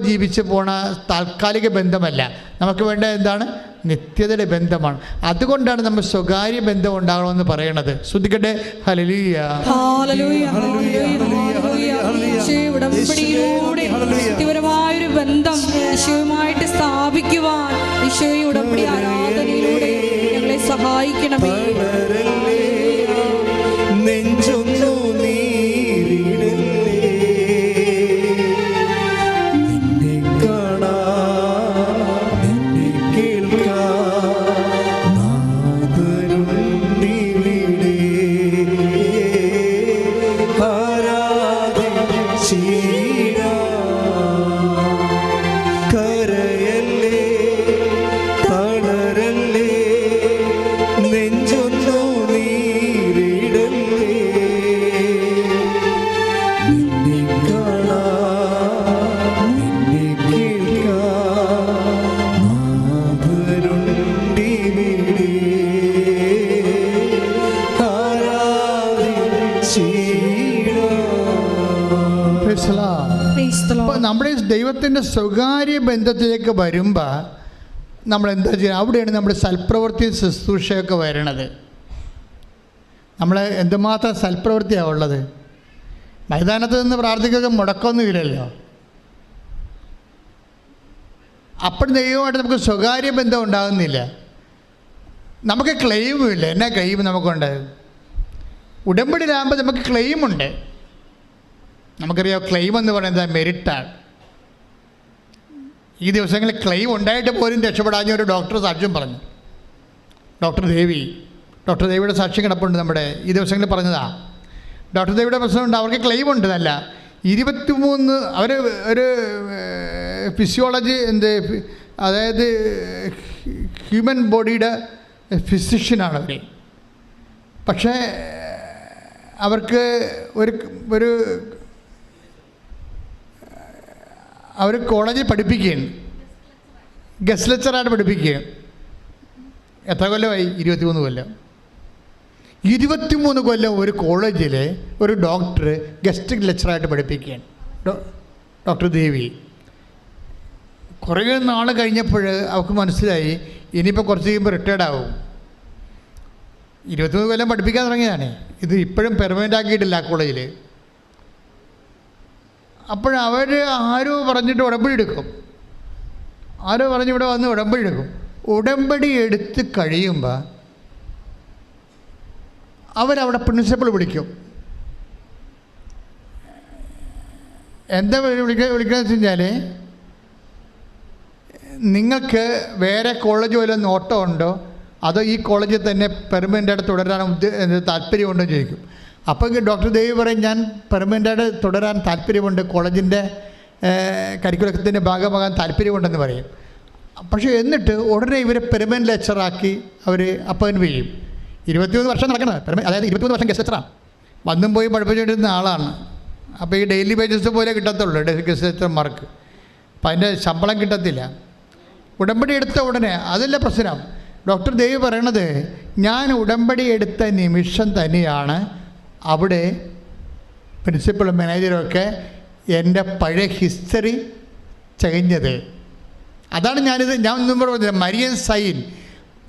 ജീവിച്ച് പോണ താൽക്കാലിക ബന്ധമല്ല. നമുക്ക് വേണ്ട എന്താണ്? നിത്യതയുടെ ബന്ധമാണ്. അതുകൊണ്ടാണ് നമ്മൾ സ്വകാര്യ ബന്ധം ഉണ്ടാകണമെന്ന് പറയണത്. ശ്രദ്ധിക്കട്ടെ. ഹല്ലേലൂയ. വ്യക്തിപരമായൊരു ബന്ധം ഈശോയുമായിട്ട് സ്ഥാപിക്കുവാൻ ഈശോയുടെ ഉടമ്പടി ആരാധനയിലൂടെ ഞങ്ങളെ സഹായിക്കണമേ. നെഞ്ചൊന്നു നീരിടല്ലേ, നിന്നെ കാണാൻ നിന്നെ കേൾക്കാൻ നാഥനുണ്ടിവിടെ. ആരാധിച്ചിടാം, കരയല്ലേ തളരല്ലേ, നെഞ്ചൊന്നു നീരിടല്ലേ, നിന്നെ കാണാൻ നിന്നെ കേൾക്കാൻ നാഥനുണ്ടിവിടെ. നമ്മുടെ ദൈവത്തിൻ്റെ സ്വകാര്യ ബന്ധത്തിലേക്ക് വരുമ്പോൾ നമ്മൾ എന്താ ചെയ്യുക? അവിടെയാണ് നമ്മുടെ സൽപ്രവൃത്തി ശുശ്രൂഷയൊക്കെ വരണത്. നമ്മൾ എന്തുമാത്രം സൽപ്രവൃത്തിയാണ് ഉള്ളത്. മൈതാനത്ത് നിന്ന് പ്രാർത്ഥിക്കുക മുടക്കമൊന്നുമില്ലല്ലോ. അപ്പോൾ ദൈവമായിട്ട് നമുക്ക് സ്വകാര്യ ബന്ധം ഉണ്ടാകുന്നില്ല. നമുക്ക് ക്ലെയിമുമില്ല. എന്നാ ക്ലെയിം നമുക്കുണ്ട്? ഉടമ്പടിയിലാകുമ്പോൾ നമുക്ക് ക്ലെയിമുണ്ട്. നമുക്കറിയാം, ക്ലെയിം എന്ന് പറയുന്നത് മെരിറ്റാണ്. ഈ ദിവസങ്ങളിൽ ക്ലെയിം ഉണ്ടായിട്ട് പോലും രക്ഷപ്പെടാഞ്ഞ ഒരു ഡോക്ടർ സാക്ഷ്യം പറഞ്ഞു. ഡോക്ടർ ദേവിയുടെ സാക്ഷ്യം കിടപ്പുണ്ട് നമ്മുടെ ഈ ദിവസങ്ങളിൽ പറഞ്ഞതാണ്. ഡോക്ടർ ദേവിയുടെ പ്രശ്നമുണ്ട്, അവർക്ക് ക്ലെയിം ഉണ്ട്. നല്ല 23 അവർ ഒരു ഫിസിയോളജി അതായത് ഹ്യൂമൻ ബോഡിയുടെ ഫിസിഷ്യനാണ് അവർ. പക്ഷേ അവർക്ക് ഒരു അവർ കോളേജിൽ പഠിപ്പിക്കുകയാണ്, ഗസ്റ്റ് ലെക്ചറായിട്ട് പഠിപ്പിക്കുകയാണ്. എത്ര കൊല്ലമായി? 23 കൊല്ലം. 23 കൊല്ലം ഒരു കോളേജിൽ ഒരു ഡോക്ടർ ഗസ്റ്റ് ലെക്ചറായിട്ട് പഠിപ്പിക്കുകയാണ്. ഡോക്ടർ ദേവി. കുറേ നാൾ കഴിഞ്ഞപ്പോൾ അവർക്ക് മനസ്സിലായി ഇനിയിപ്പോൾ കുറച്ച് കഴിയുമ്പോൾ റിട്ടയർഡ് ആവും. 23 കൊല്ലം പഠിപ്പിക്കാൻ തുടങ്ങിയതാണ്. ഇത് ഇപ്പോഴും പെർമനൻ്റ് ആക്കിയിട്ടില്ല ആ കോളേജിൽ. അപ്പോഴവർ ആരോ പറഞ്ഞിട്ട് ഉടമ്പടി എടുക്കും. ആരോ പറഞ്ഞ് ഇവിടെ വന്ന് ഉടമ്പടി എടുക്കും. ഉടമ്പടി എടുത്ത് കഴിയുമ്പോൾ അവരവിടെ പ്രിൻസിപ്പൾ വിളിക്കും. എന്താ വിളിക്കുന്നത് വെച്ച് കഴിഞ്ഞാൽ, നിങ്ങൾക്ക് വേറെ കോളേജ് വല്ലതും നോട്ടം ഉണ്ടോ, അതോ ഈ കോളേജിൽ തന്നെ പെർമനൻ്റായിട്ട് തുടരാൻ താല്പര്യമുണ്ടോ ചോദിക്കും. അപ്പോൾ ഡോക്ടർ ദേവി പറയും, ഞാൻ പെർമനൻ്റായിട്ട് തുടരാൻ താല്പര്യമുണ്ട്, കോളേജിൻ്റെ കരിക്കുലത്തിൻ്റെ ഭാഗമാകാൻ താല്പര്യമുണ്ടെന്ന് പറയും. പക്ഷേ എന്നിട്ട് ഉടനെ ഇവരെ പെർമനൻ്റ് ലെക്ചറാക്കി അവർ അപ്പോയിൻറ്റ് ചെയ്യും. 21 വർഷം നടക്കുന്നത് അതായത് 21 വർഷം ഗസ്റ്റ് ലെക്ചറാണ്. വന്നും പോയി പഠിപ്പിച്ചുകൊണ്ടിരുന്ന ആളാണ്. അപ്പോൾ ഈ ഡെയിലി വേജസ് പോലെ കിട്ടത്തുള്ളൂ ഗസ്റ്റ് ലെക്ചർമാർക്ക്. അപ്പം അതിൻ്റെ ശമ്പളം കിട്ടത്തില്ല. ഉടമ്പടി എടുത്ത ഉടനെ അതല്ല പ്രശ്നം. ഡോക്ടർ ദേവി പറയണത്, ഞാൻ ഉടമ്പടി എടുത്ത നിമിഷം തന്നെയാണ് അവിടെ പ്രിൻസിപ്പളും മാനേജറുമൊക്കെ എൻ്റെ പഴയ ഹിസ്റ്ററി ചകഞ്ഞത്. അതാണ് ഞാൻ മുമ്പ് പറഞ്ഞത്, മരിയൻ സൈൻ.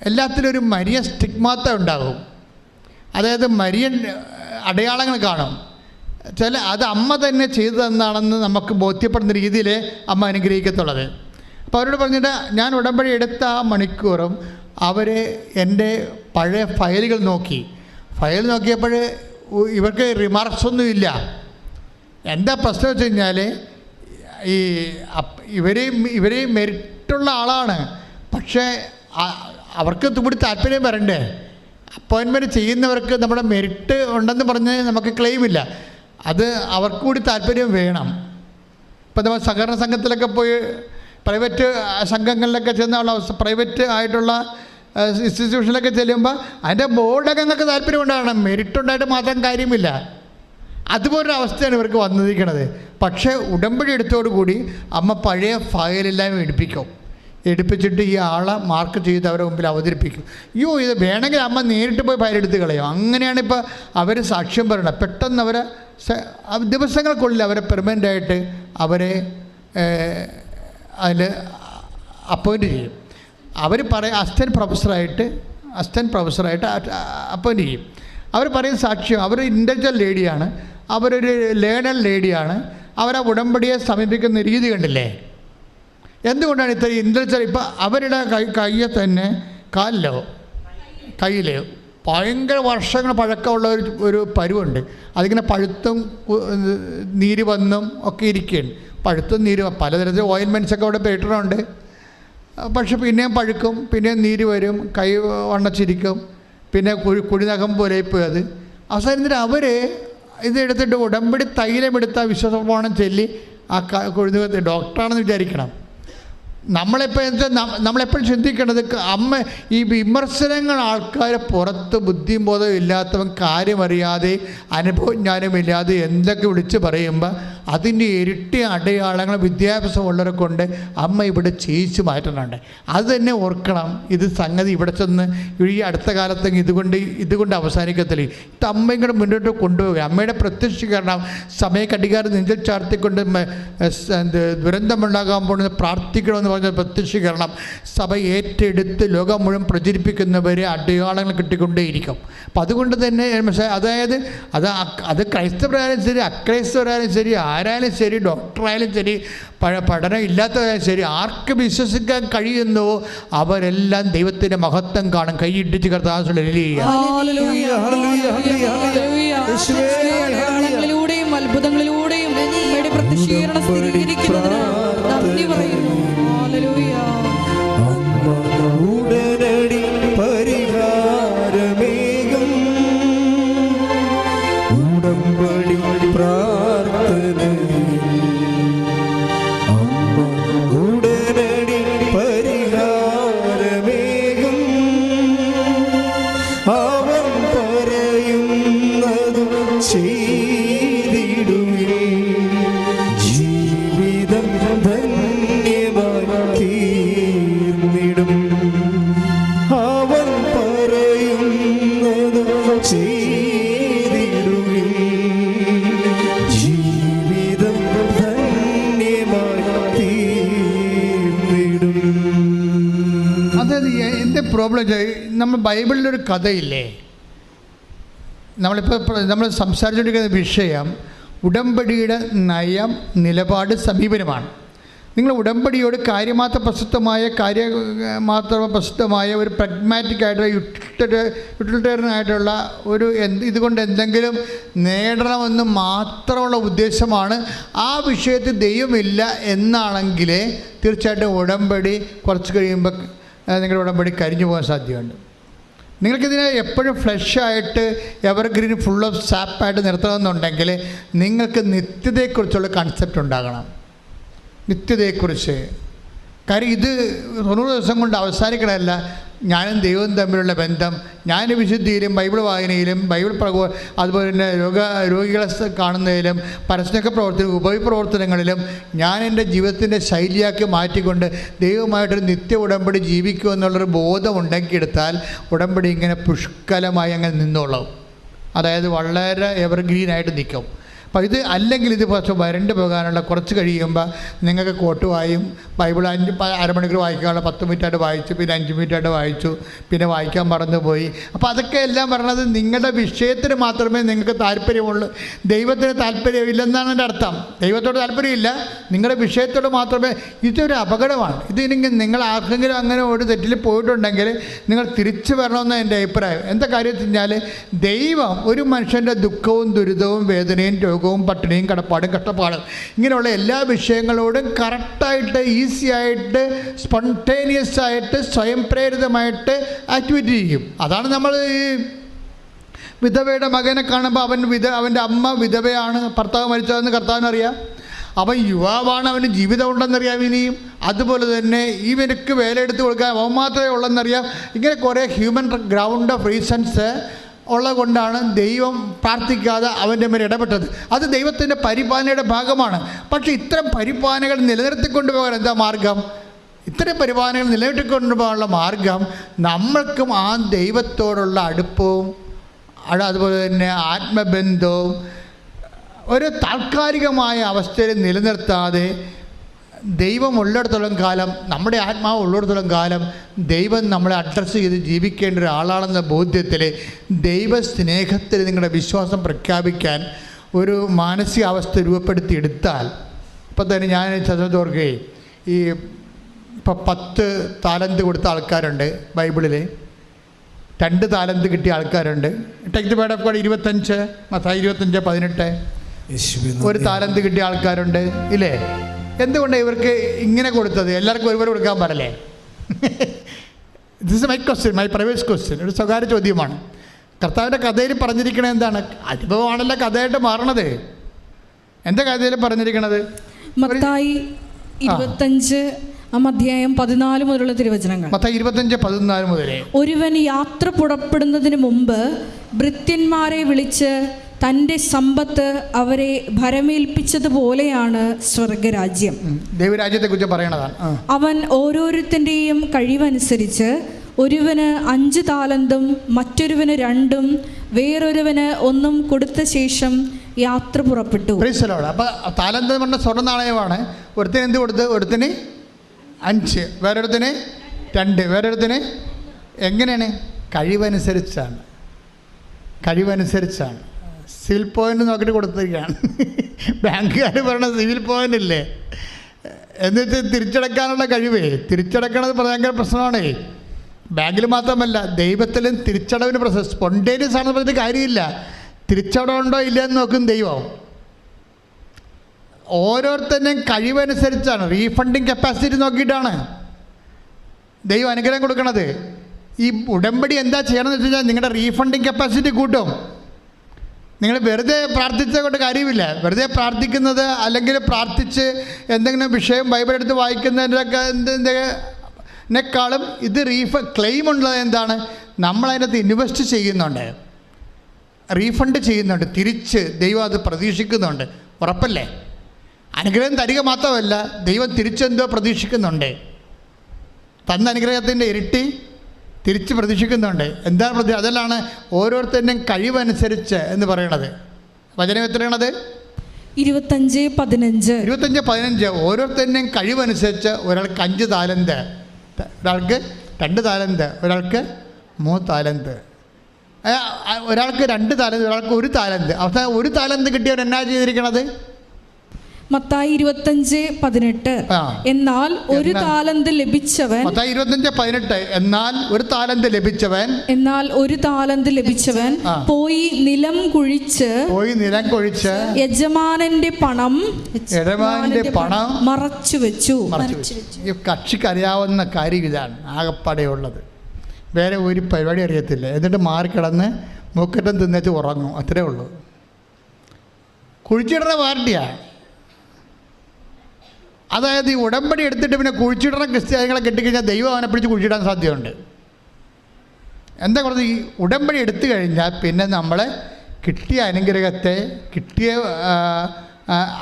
എല്ലാത്തിലും ഒരു മരിയൻ സ്റ്റിഗ്മാത്ത ഉണ്ടാകും. അതായത് മരിയൻ അടയാളങ്ങൾ കാണും. അത് അമ്മ തന്നെ ചെയ്തു തന്നാണെന്ന് നമുക്ക് ബോധ്യപ്പെടുന്ന രീതിയിൽ അമ്മ അനുഗ്രഹിക്കത്തുള്ളത്. അപ്പോൾ അവരോട് പറഞ്ഞിട്ട്, ഞാൻ ഉടമ്പടി എടുത്ത ആ മണിക്കൂറും അവർ എൻ്റെ പഴയ ഫയലുകൾ നോക്കി. ഫയൽ നോക്കിയപ്പോൾ ഇവർക്ക് റിമാർക്സ് ഒന്നുമില്ല. എന്താ പ്രശ്നം വെച്ച് കഴിഞ്ഞാൽ, ഇവരെയും മെറിറ്റുള്ള ആളാണ്. പക്ഷേ അവർക്ക് കൂടി താല്പര്യം വരണ്ടേ. അപ്പോയിൻമെൻറ്റ് ചെയ്യുന്നവർക്ക് നമ്മുടെ മെറിറ്റ് ഉണ്ടെന്ന് പറഞ്ഞ് നമുക്ക് ക്ലെയിമില്ല. അത് അവർക്ക് കൂടി താല്പര്യം വേണം. ഇപ്പം നമ്മൾ സഹകരണ സംഘത്തിലൊക്കെ പോയി പ്രൈവറ്റ് സംഘങ്ങളിലൊക്കെ ചെന്നുള്ള പ്രൈവറ്റ് ആയിട്ടുള്ള ഇൻസ്റ്റിറ്റ്യൂഷനിലൊക്കെ ചെല്ലുമ്പോൾ അതിൻ്റെ ബോർഡൊക്കെ നിങ്ങൾക്ക് താല്പര്യം ഉണ്ടാകണം. മെറിറ്റ് ഉണ്ടായിട്ട് മാത്രം കാര്യമില്ല. അതുപോലൊരു അവസ്ഥയാണ് ഇവർക്ക് വന്നിരിക്കുന്നത്. പക്ഷേ ഉടമ്പടി എടുത്തോടുകൂടി അമ്മ പഴയ ഫയലെല്ലാം എടുപ്പിച്ചിട്ട് ഈ ആളെ മാർക്ക് ചെയ്ത് അവരുടെ മുമ്പിൽ അവതരിപ്പിക്കും. അയ്യോ, ഇത് വേണമെങ്കിൽ അമ്മ നേരിട്ട് പോയി ഫയലെടുത്ത് കളയും. അങ്ങനെയാണ് ഇപ്പോൾ അവർ സാക്ഷ്യം പറയണത്. പെട്ടെന്ന് അവരെ ദിവസങ്ങൾക്കുള്ളിൽ അവരെ പെർമനൻ്റായിട്ട് അവരെ അതിൽ അപ്പോയിൻ്റ് ചെയ്യും. അവർ പറയും അസിസ്റ്റൻറ്റ് പ്രൊഫസറായിട്ട് അപ്പോയിൻ്റ് ചെയ്യും. അവർ പറയും സാക്ഷ്യം, അവർ ഇൻ്റലക്ച്വൽ ലേഡിയാണ്, അവരൊരു ലേണൽ ലേഡിയാണ്. അവരാ ഉടമ്പടിയെ സമീപിക്കുന്ന രീതി കണ്ടില്ലേ? എന്തുകൊണ്ടാണ് ഇത്ര ഇൻ്റലക്ച്വൽ? ഇപ്പം അവരുടെ കയ്യിൽ തന്നെ കയ്യിൽ ഭയങ്കര വർഷങ്ങൾ പഴക്കമുള്ള ഒരു പരുവുണ്ട്. അതിങ്ങനെ പഴുത്തും നീര് വന്നും ഒക്കെ ഇരിക്കുകയാണ്. പഴുത്തും നീര് പലതരത്തിൽ ഓയിൻമെൻറ്റ്സൊക്കെ അവിടെ പേട്ടറുണ്ട്. പക്ഷെ പിന്നെയും പഴുക്കും, പിന്നെയും നീര് വരും, കൈ വണ്ണച്ചിരിക്കും, പിന്നെ കുഴിനകം പോലെ പോയി. അത് അവസാനം അവർ ഇതെടുത്തിട്ട് ഉടമ്പടി തൈലമെടുത്ത വിശ്വാസപ്രമാണം ചൊല്ലി ആ കുഴിനകത്ത് ഡോക്ടറാണെന്ന് വിചാരിക്കണം. നമ്മളെപ്പോഴും ചിന്തിക്കേണ്ടത്, അമ്മ ഈ വിമർശനങ്ങൾ ആൾക്കാരെ പുറത്ത് ബുദ്ധിയും ബോധവും ഇല്ലാത്തവൻ കാര്യമറിയാതെ അനുഭവജ്ഞാനമില്ലാതെ എന്തൊക്കെ വിളിച്ച് പറയുമ്പോൾ അതിൻ്റെ ഇരട്ടി അടയാളങ്ങൾ വിദ്യാഭ്യാസമുള്ളവരെ കൊണ്ട് അമ്മ ഇവിടെ ചെയ്യിച്ച് മാറ്റുന്നുണ്ട്. അത് തന്നെ ഓർക്കണം. ഇത് സംഗതി ഇവിടെ ചെന്ന് ഈ അടുത്ത കാലത്ത് ഇതുകൊണ്ട് അവസാനിക്കത്തില്ല. ഇത് അമ്മയും കൂടെ മുന്നോട്ട് കൊണ്ടുപോവുക. അമ്മയുടെ പ്രത്യക്ഷീകരണം സമയക്കടികാരം നെഞ്ചിൽ ചാർത്തിക്കൊണ്ട് ദുരന്തമുണ്ടാകാൻ പോകുന്നത് പ്രാർത്ഥിക്കണമെന്ന് പറഞ്ഞ പ്രത്യക്ഷീകരണം സഭ ഏറ്റെടുത്ത് ലോകം മുഴുവൻ പ്രചരിപ്പിക്കുന്നവരെ അടയാളങ്ങൾ കിട്ടിക്കൊണ്ടേയിരിക്കും. അപ്പം അതുകൊണ്ട് തന്നെ അതായത് അത് ക്രൈസ്തവരായാലും ശരി, അക്രൈസ്തവരായാലും ശരി, ആരായാലും ശരി, ഡോക്ടറായാലും ശരി, പഠനം ഇല്ലാത്തവരായാലും ശരി, ആർക്ക് വിശ്വസിക്കാൻ കഴിയുന്നുവോ അവരെല്ലാം ദൈവത്തിൻ്റെ മഹത്വം കാണും. കൈയിട്ടിച്ച് കർത്താവിലൂടെയും അത്ഭുതങ്ങളിലൂടെയും പ്രത്യക്ഷീകരണം സ്ഥിരീകരിക്കുന്നതിന് നന്ദി പറയുന്നു. ഉടനടി പരിഹാരമേകും ഉടമ്പടി പ്രാർത്ഥന. ഉടനടി പരിഹാരമേകും അവൻ പറയുന്നത് ചെയ്തിടുവേ. ജീവിതം ധന്യമായി തീർന്നിടും. അവൻ പറയുന്നത് ചെയ്തിടുവേ. ജീവിതം ധന്യമായി തീർന്നിടും. അതായത് എൻ്റെ പ്രോബ്ലം, നമ്മൾ ബൈബിളിലൊരു കഥയില്ലേ, നമ്മൾ സംസാരിച്ചുകൊണ്ടിരിക്കുന്ന വിഷയം ഉടമ്പടിയുടെ നയം, നിലപാട്, സമീപനമാണ്. നിങ്ങൾ ഉടമ്പടിയോട് കാര്യമാത്ര പ്രസിദ്ധമായ ഒരു പ്രഗ്മാറ്റിക് ആയിട്ടുള്ള യൂട്ടിലിറ്റേറിയൻ ആയിട്ടുള്ള ഒരു ഇതുകൊണ്ട് എന്തെങ്കിലും നേടണമെന്ന് മാത്രമുള്ള ഉദ്ദേശമാണ്, ആ വിഷയത്തിൽ ദൈവമില്ല എന്നാണെങ്കിൽ തീർച്ചയായിട്ടും ഉടമ്പടി കുറച്ച് കഴിയുമ്പോൾ നിങ്ങളുടെ ഉടമ്പടി കരിഞ്ഞു പോകാൻ സാധ്യതയുണ്ട്. നിങ്ങൾക്കിതിനെ എപ്പോഴും ഫ്ലഷായിട്ട് എവർഗ്രീൻ ഫുൾ ഓഫ് സാപ്പായിട്ട് നിർത്തണമെന്നുണ്ടെങ്കിൽ നിങ്ങൾക്ക് നിത്യതയെക്കുറിച്ചുള്ള കൺസെപ്റ്റ് ഉണ്ടാകണം. നിത്യതയെക്കുറിച്ച്. കാര്യം ഇത് 90 ദിവസം കൊണ്ട് അവസാനിക്കണമല്ല. ഞാനും ദൈവവും തമ്മിലുള്ള ബന്ധം, ഞാൻ വിശുദ്ധിയിലും ബൈബിൾ വായനയിലും അതുപോലെ തന്നെ രോഗികളെ കാണുന്നതിലും പരസ്നൊക്കെ ഉപവിപ്രവർത്തനങ്ങളിലും ഞാൻ എൻ്റെ ജീവിതത്തിൻ്റെ ശൈലിയാക്കി മാറ്റിക്കൊണ്ട് ദൈവമായിട്ടൊരു നിത്യ ഉടമ്പടി ജീവിക്കുക എന്നുള്ളൊരു ബോധം ഉണ്ടാക്കിയെടുത്താൽ ഉടമ്പടി ഇങ്ങനെ പുഷ്കലമായി അങ്ങനെ നിന്നോളും. അതായത് വളരെ എവർഗ്രീനായിട്ട് നിൽക്കും. അപ്പോൾ ഇത് അല്ലെങ്കിൽ ഇത് പക്ഷേ വരണ്ട് പോകാനുള്ള കുറച്ച് കഴിയുമ്പോൾ നിങ്ങൾക്ക് കോട്ടുവായും ബൈബിൾ അരമണിക്കൂർ വായിക്കാനുള്ള 10 മിനിറ്റായിട്ട് വായിച്ചു, പിന്നെ 5 മിനിറ്റായിട്ട് വായിച്ചു, പിന്നെ വായിക്കാൻ മറന്നുപോയി. അപ്പോൾ അതൊക്കെ എല്ലാം പറയണത് നിങ്ങളുടെ വിഷയത്തിന് മാത്രമേ നിങ്ങൾക്ക് താല്പര്യമുള്ളൂ, ദൈവത്തിന് താല്പര്യമില്ലെന്നാണ് എൻ്റെ അർത്ഥം. ദൈവത്തോട് താല്പര്യമില്ല, നിങ്ങളുടെ വിഷയത്തോട് മാത്രമേ. ഇതൊരു അപകടമാണ്. ഇതിനെങ്കിൽ നിങ്ങൾ ആർക്കെങ്കിലും അങ്ങനെ ഒരു തെറ്റിൽ പോയിട്ടുണ്ടെങ്കിൽ നിങ്ങൾ തിരിച്ചു വരണമെന്ന് എൻ്റെ അഭിപ്രായം. എന്താ കാര്യം വെച്ച് കഴിഞ്ഞാൽ, ദൈവം ഒരു മനുഷ്യൻ്റെ ദുഃഖവും ദുരിതവും വേദനയും രോഗവും പട്ടിണിയും കടപ്പാടും കഷ്ടപ്പാടും ഇങ്ങനെയുള്ള എല്ലാ വിഷയങ്ങളോടും കറക്റ്റായിട്ട് ഈസിയായിട്ട് സ്പോണ്ടേനിയസ് ആയിട്ട് സ്വയം പ്രേരിതമായിട്ട് ആക്ടിവിറ്റി ചെയ്യും. അതാണ് നമ്മൾ ഈ വിധവയുടെ മകനെ കാണുമ്പോൾ അവൻ്റെ അമ്മ വിധവയാണ്, ഭർത്താവ് മരിച്ചതെന്ന് കർത്താവിനറിയാം. അവൻ യുവാവാണ്, അവന് ജീവിതം ഉണ്ടെന്നറിയാം ഇനിയും. അതുപോലെ തന്നെ ഇവനക്ക് വേല എടുത്ത് കൊടുക്കാൻ അവൻ മാത്രമേ ഉള്ളെന്നറിയാം. ഇങ്ങനെ കുറേ ഹ്യൂമൻ ഗ്രൗണ്ട് ഓഫ് റീസൺസ് ഉള്ളത് കൊണ്ടാണ് ദൈവം പ്രാർത്ഥിക്കാതെ അവൻ്റെ മേൽ ഇടപെട്ടത്. അത് ദൈവത്തിൻ്റെ പരിപാലനയുടെ ഭാഗമാണ്. പക്ഷേ ഇത്തരം പരിപാലനകൾ നിലനിർത്തിക്കൊണ്ടു പോകാൻ എന്താ മാർഗം? ഇത്തരം പരിപാലനകൾ നിലനിർത്തിക്കൊണ്ടു പോകാനുള്ള മാർഗം നമ്മൾക്കും ആ ദൈവത്തോടുള്ള അടുപ്പവും അതുപോലെ തന്നെ ആത്മബന്ധവും ഒരു താൽക്കാലികമായ അവസ്ഥയിൽ നിലനിർത്താതെ ദൈവം ഉള്ളിടത്തോളം കാലം, നമ്മുടെ ആത്മാവ് ഉള്ളിടത്തോളം കാലം ദൈവം നമ്മളെ അഡ്രസ്സ് ചെയ്ത് ജീവിക്കേണ്ട ഒരാളാണെന്ന ബോധ്യത്തിൽ ദൈവസ്നേഹത്തിൽ നിങ്ങളുടെ വിശ്വാസം പ്രഖ്യാപിക്കാൻ ഒരു മാനസികാവസ്ഥ രൂപപ്പെടുത്തിയെടുത്താൽ, ഇപ്പം തന്നെ ഞാൻ ചതോർക്കുകയും ഇപ്പോൾ 10 താലന്ത് കൊടുത്ത ആൾക്കാരുണ്ട് ബൈബിളിൽ, 2 താലന്ത് കിട്ടിയ ആൾക്കാരുണ്ട്. Text word of God 25 Mathai 25:18 1 താലന്ത് കിട്ടിയ ആൾക്കാരുണ്ട് ഇല്ലേ? എന്തുകൊണ്ടാണ് ഇവർക്ക് ഇങ്ങനെ കൊടുത്തത്? എല്ലാവർക്കും ഒരുപോലെ കൊടുക്കാൻ പാടില്ലേ? This is my question, my private question, ഒരു സ്വകാര്യ ചോദ്യമാണ്. കർത്താവിൻ്റെ കഥയിൽ പറഞ്ഞിരിക്കണത് എന്താണ്? അനുഭവമാണല്ലോ കഥയായിട്ട് മാറണത്. എന്താ കഥയിൽ പറഞ്ഞിരിക്കണത്? മത്തായി 25 അധ്യായം 14 മുതലുള്ള തിരുവചനങ്ങൾ. മത്തായി 25:14 മുതൽ. ഒരുവൻ യാത്ര പുറപ്പെടുന്നതിന് മുമ്പ് ഭൃത്യന്മാരെ വിളിച്ച് തൻ്റെ സമ്പത്ത് അവരെ ഭരമേൽപ്പിച്ചതുപോലെയാണ് സ്വർഗരാജ്യം. ദൈവരാജ്യത്തെക്കുറിച്ച് പറയണതാണ്. അവൻ ഓരോരുത്തൻ്റെയും കഴിവനുസരിച്ച് ഒരുവന് 5 താലന്തും മറ്റൊരുവന് 2ഉം വേറൊരുവന് 1ഉം കൊടുത്ത ശേഷം യാത്ര പുറപ്പെട്ടു. അപ്പോൾ താലന്ത് പറഞ്ഞ സ്വർണ്ണ നാണയമാണ്. ഒരുത്തിന് എന്ത് കൊടുത്ത്? ഒരുത്തിന് 5, വേറൊരുത്തിന് 2, വേറൊരുത്തിന്. എങ്ങനെയാണ്? കഴിവനുസരിച്ചാണ്. സിവിൽ പോയിൻ്റ് നോക്കിയിട്ട് കൊടുത്തിരിക്കുകയാണ്. ബാങ്കുകാർ പറയണ സിവിൽ പോയിൻ്റ് ഇല്ലേ എന്ന് വെച്ചാൽ തിരിച്ചടക്കാനുള്ള കഴിവേ. തിരിച്ചടക്കണത് ഭയങ്കര പ്രശ്നമാണേ. ബാങ്കിൽ മാത്രമല്ല, ദൈവത്തിലും തിരിച്ചടവിന് പ്രശ്നം. സ്പോണ്ടേനിയസ് ആണെന്ന് പറഞ്ഞിട്ട് കാര്യമില്ല. തിരിച്ചടവുണ്ടോ ഇല്ല എന്ന് നോക്കും ദൈവം. ഓരോരുത്തരുടെയും കഴിവനുസരിച്ചാണ്, റീഫണ്ടിങ് കപ്പാസിറ്റി നോക്കിയിട്ടാണ് ദൈവം അനുഗ്രഹം കൊടുക്കണത്. ഈ ഉടമ്പടി എന്താ ചെയ്യണമെന്ന് വെച്ച് കഴിഞ്ഞാൽ നിങ്ങളുടെ റീഫണ്ടിങ് കപ്പാസിറ്റി കൂട്ടും. നിങ്ങൾ വെറുതെ പ്രാർത്ഥിച്ച കൊണ്ട് കാര്യമില്ല. വെറുതെ പ്രാർത്ഥിക്കുന്നത് അല്ലെങ്കിൽ പ്രാർത്ഥിച്ച് എന്തെങ്കിലും വിഷയം ബൈബിൾ എടുത്ത് വായിക്കുന്നതിനേക്കാളും ഇത് ക്ലെയിം ഉള്ളത് എന്താണ്? നമ്മളതിനകത്ത് ഇൻവെസ്റ്റ് ചെയ്യുന്നുണ്ട്, റീഫണ്ട് ചെയ്യുന്നുണ്ട്, തിരിച്ച് ദൈവം അത് പ്രതീക്ഷിക്കുന്നുണ്ട്. ഉറപ്പല്ലേ? അനുഗ്രഹം തരിക മാത്രമല്ല, ദൈവം തിരിച്ചെന്തോ പ്രതീക്ഷിക്കുന്നുണ്ട്. തന്ന അനുഗ്രഹത്തിൻ്റെ ഇരട്ടി തിരിച്ച് പ്രതീക്ഷിക്കുന്നുണ്ട്. എന്താണ് അതിലാണ് ഓരോരുത്തരുടെയും കഴിവനുസരിച്ച് എന്ന് പറയണത്. വചനം എത്രയാണത്? 25:15. ഓരോരുത്തരുടെയും കഴിവനുസരിച്ച് ഒരാൾക്ക് 5 താലന്ത്, ഒരാൾക്ക് 2 താലന്ത്, ഒരാൾക്ക് 3 താലന്ത്. ഒരാൾക്ക് 2 താലന്ത്, ഒരാൾക്ക് 1 താലന്ത്. അവസാനം 1 താലന്ത് കിട്ടിയവൻ എന്നാ ചെയ്തിരിക്കണത്? മത്തായി 25:18. എന്നാൽ 1 താലന്ത് ലഭിച്ചവൻ, മത്തായി 25:18, എന്നാൽ 1 താലന്ത് ലഭിച്ചവൻ പോയി നിലം കുഴിച്ച് യജമാനന്റെ പണം മറച്ചു വെച്ചു. ഈ കക്ഷിക്ക് അറിയാവുന്ന കാര്യം ഇതാണ് ആകപ്പാടെയുള്ളത്. വേറെ ഒരു പരിപാടി അറിയത്തില്ല. എന്നിട്ട് മാറിക്കിടന്ന് മൂക്കറ്റം തിന്നേച്ച് ഉറങ്ങും, അത്രേ ഉള്ളൂ. കുഴിച്ചിടുന്ന പാർട്ടിയാണ്. അതായത് ഈ ഉടമ്പടി എടുത്തിട്ട് പിന്നെ കുഴിച്ചിടുന്ന ക്രിസ്ത്യാനികളെ കെട്ടിക്കഴിഞ്ഞാൽ ദൈവം അവനെ പിടിച്ച് കുഴിച്ചിടാൻ സാധ്യതയുണ്ട്. എന്താ പറയുക, ഈ ഉടമ്പടി എടുത്തു കഴിഞ്ഞാൽ പിന്നെ നമ്മളെ കിട്ടിയ അനുഗ്രഹത്തെ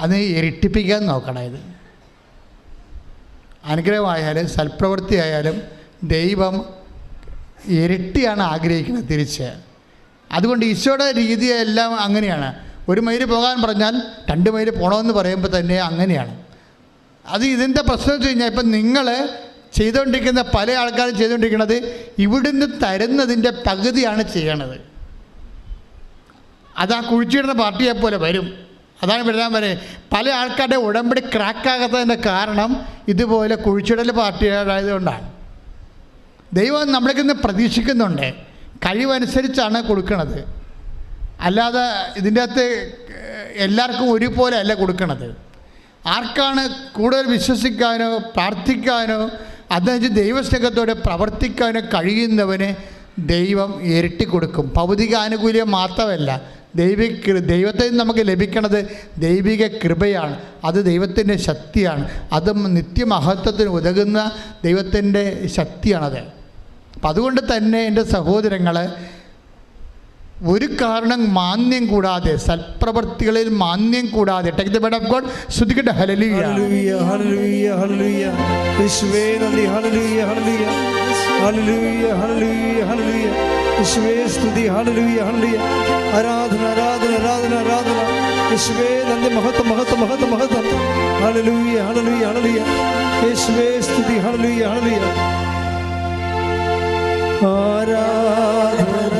അത് ഇരട്ടിപ്പിക്കാൻ നോക്കണം. ഇത് അനുഗ്രഹമായാലും സൽപ്രവൃത്തി ആയാലും ദൈവം ഇരട്ടിയാണ് ആഗ്രഹിക്കുന്നത് തിരിച്ച്. അതുകൊണ്ട് ഈശോയുടെ രീതിയെല്ലാം അങ്ങനെയാണ്. 1 മൈൽ പോകാൻ പറഞ്ഞാൽ 2 മൈൽ പോകണമെന്ന് പറയുമ്പോൾ തന്നെ അങ്ങനെയാണ്. അത് ഇതിൻ്റെ പ്രശ്നം വെച്ച് കഴിഞ്ഞാൽ ഇപ്പം നിങ്ങൾ ചെയ്തുകൊണ്ടിരിക്കുന്ന പല ആൾക്കാരും ചെയ്തുകൊണ്ടിരിക്കുന്നത് ഇവിടുന്ന് തരുന്നതിൻ്റെ പകുതിയാണ് ചെയ്യണത്. അത് ആ കുഴിച്ചിടുന്ന പാർട്ടിയെ പോലെ വരും. അതാണ് വരാൻ പറയുന്നത്. പല ആൾക്കാരുടെ ഉടമ്പടി ക്രാക്കാകാത്തതിൻ്റെ കാരണം ഇതുപോലെ കുഴിച്ചിടൽ പാർട്ടികളായതുകൊണ്ടാണ്. ദൈവം നമ്മൾക്ക് ഇന്ന് പ്രതീക്ഷിക്കുന്നുണ്ട്, കഴിവനുസരിച്ചാണ് കൊടുക്കണത്. അല്ലാതെ ഇതിൻ്റെ അകത്ത് എല്ലാവർക്കും ഒരുപോലെ അല്ല കൊടുക്കണത്. ആർക്കാണ് കൂടുതൽ വിശ്വസിക്കാനോ പ്രാർത്ഥിക്കാനോ അതനുസരിച്ച് ദൈവസ്നേഹത്തോടെ പ്രവർത്തിക്കാനോ കഴിയുന്നവന് ദൈവം ഇരട്ടി കൊടുക്കും. ഭൗതിക ആനുകൂല്യം മാത്രമല്ല, ദൈവത്തിൽ നിന്ന് നമുക്ക് ലഭിക്കുന്നത് ദൈവിക കൃപയാണ്. അത് ദൈവത്തിൻ്റെ ശക്തിയാണ്. അത് നിത്യമഹത്വത്തിന് ഉതകുന്ന ദൈവത്തിൻ്റെ ശക്തിയാണത്. അപ്പം അതുകൊണ്ട് തന്നെ എൻ്റെ സഹോദരങ്ങൾ, ഒരു കാരണം മാന്യം കൂടാതെ, സൽപ്രവർത്തികളിൽ മാന്യം കൂടാതെ, take the word of God. സ്തുതിക്കട്ടെ. Hallelujah, hallelujah, hallelujah, hallelujah. യേശുവേ നന്ദി. Hallelujah, hallelujah, hallelujah, hallelujah, hallelujah. യേശുവേ സ്തുതി. Hallelujah, hallelujah. ആരാധന, ആരാധന, ആരാധന, ആരാധന. യേശുവേ നന്ദി. മഹത്വം, മഹത്വം, മഹത്വം, മഹത്വം. Hallelujah, hallelujah, hallelujah. യേശുവേ സ്തുതി. Hallelujah, hallelujah. ആരാധന,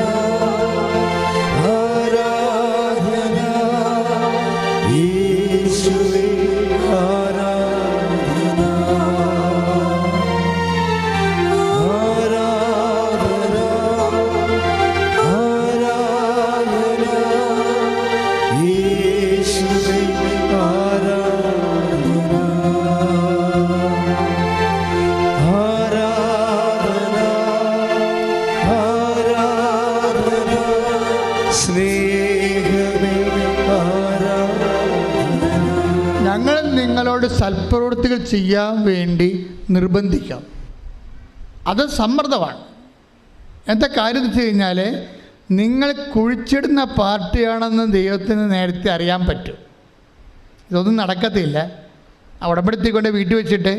നിങ്ങളോട് സൽപ്രവൃത്തികൾ ചെയ്യാൻ വേണ്ടി നിർബന്ധിക്കാം. അത് സമ്മർദ്ദമാണ്. എന്താ കാര്യം എന്ന് വെച്ച് കഴിഞ്ഞാൽ, നിങ്ങൾ കുഴിച്ചിടുന്ന പാർട്ടിയാണെന്ന് ദൈവത്തിന് നേരത്തെ അറിയാൻ പറ്റും. ഇതൊന്നും നടക്കത്തില്ല. ഉടമ്പടിത്തിക്കൊണ്ട് വീട്ടിൽ വെച്ചിട്ട്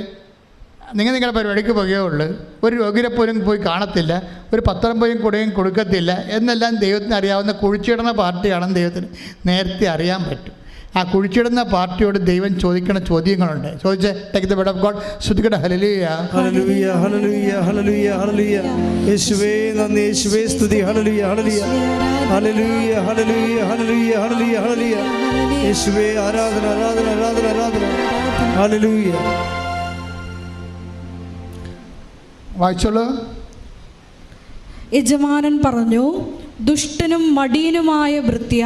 നിങ്ങളുടെ പരിപാടിക്ക് പോകുകയുള്ളൂ, ഒരു രോഗിയെ പോലും പോയി കാണത്തില്ല, ഒരു പത്രം പോലും കൊടുക്കുകയും കൊടുക്കത്തില്ല എന്നെല്ലാം ദൈവത്തിന് അറിയാവുന്ന കുഴിച്ചിടുന്ന പാർട്ടിയാണെന്ന് ദൈവത്തിന് നേരത്തെ അറിയാൻ പറ്റും. ആ കുഴിച്ചിടുന്ന പാർട്ടിയോട് ദൈവം ചോദിക്കുന്ന ചോദ്യങ്ങളുണ്ട്. ചോദിച്ചേ. Take the word of God. സ്തുതിക്കട്ടെ. Hallelujah, hallelujah, hallelujah, hallelujah, hallelujah. യേശുവേ നന്ദി. യേശുവേ സ്തുതി. Hallelujah, hallelujah, hallelujah, hallelujah, hallelujah, hallelujah, hallelujah. യേശുവേ ആരാധന, ആരാധന, ആരാധന, ആരാധന. ഹല്ലേലൂയ. വായിച്ചോളൂ. യജമാനൻ പറഞ്ഞു, ദുഷ്ടനും മടിയനുമായ ഭൃത്യ,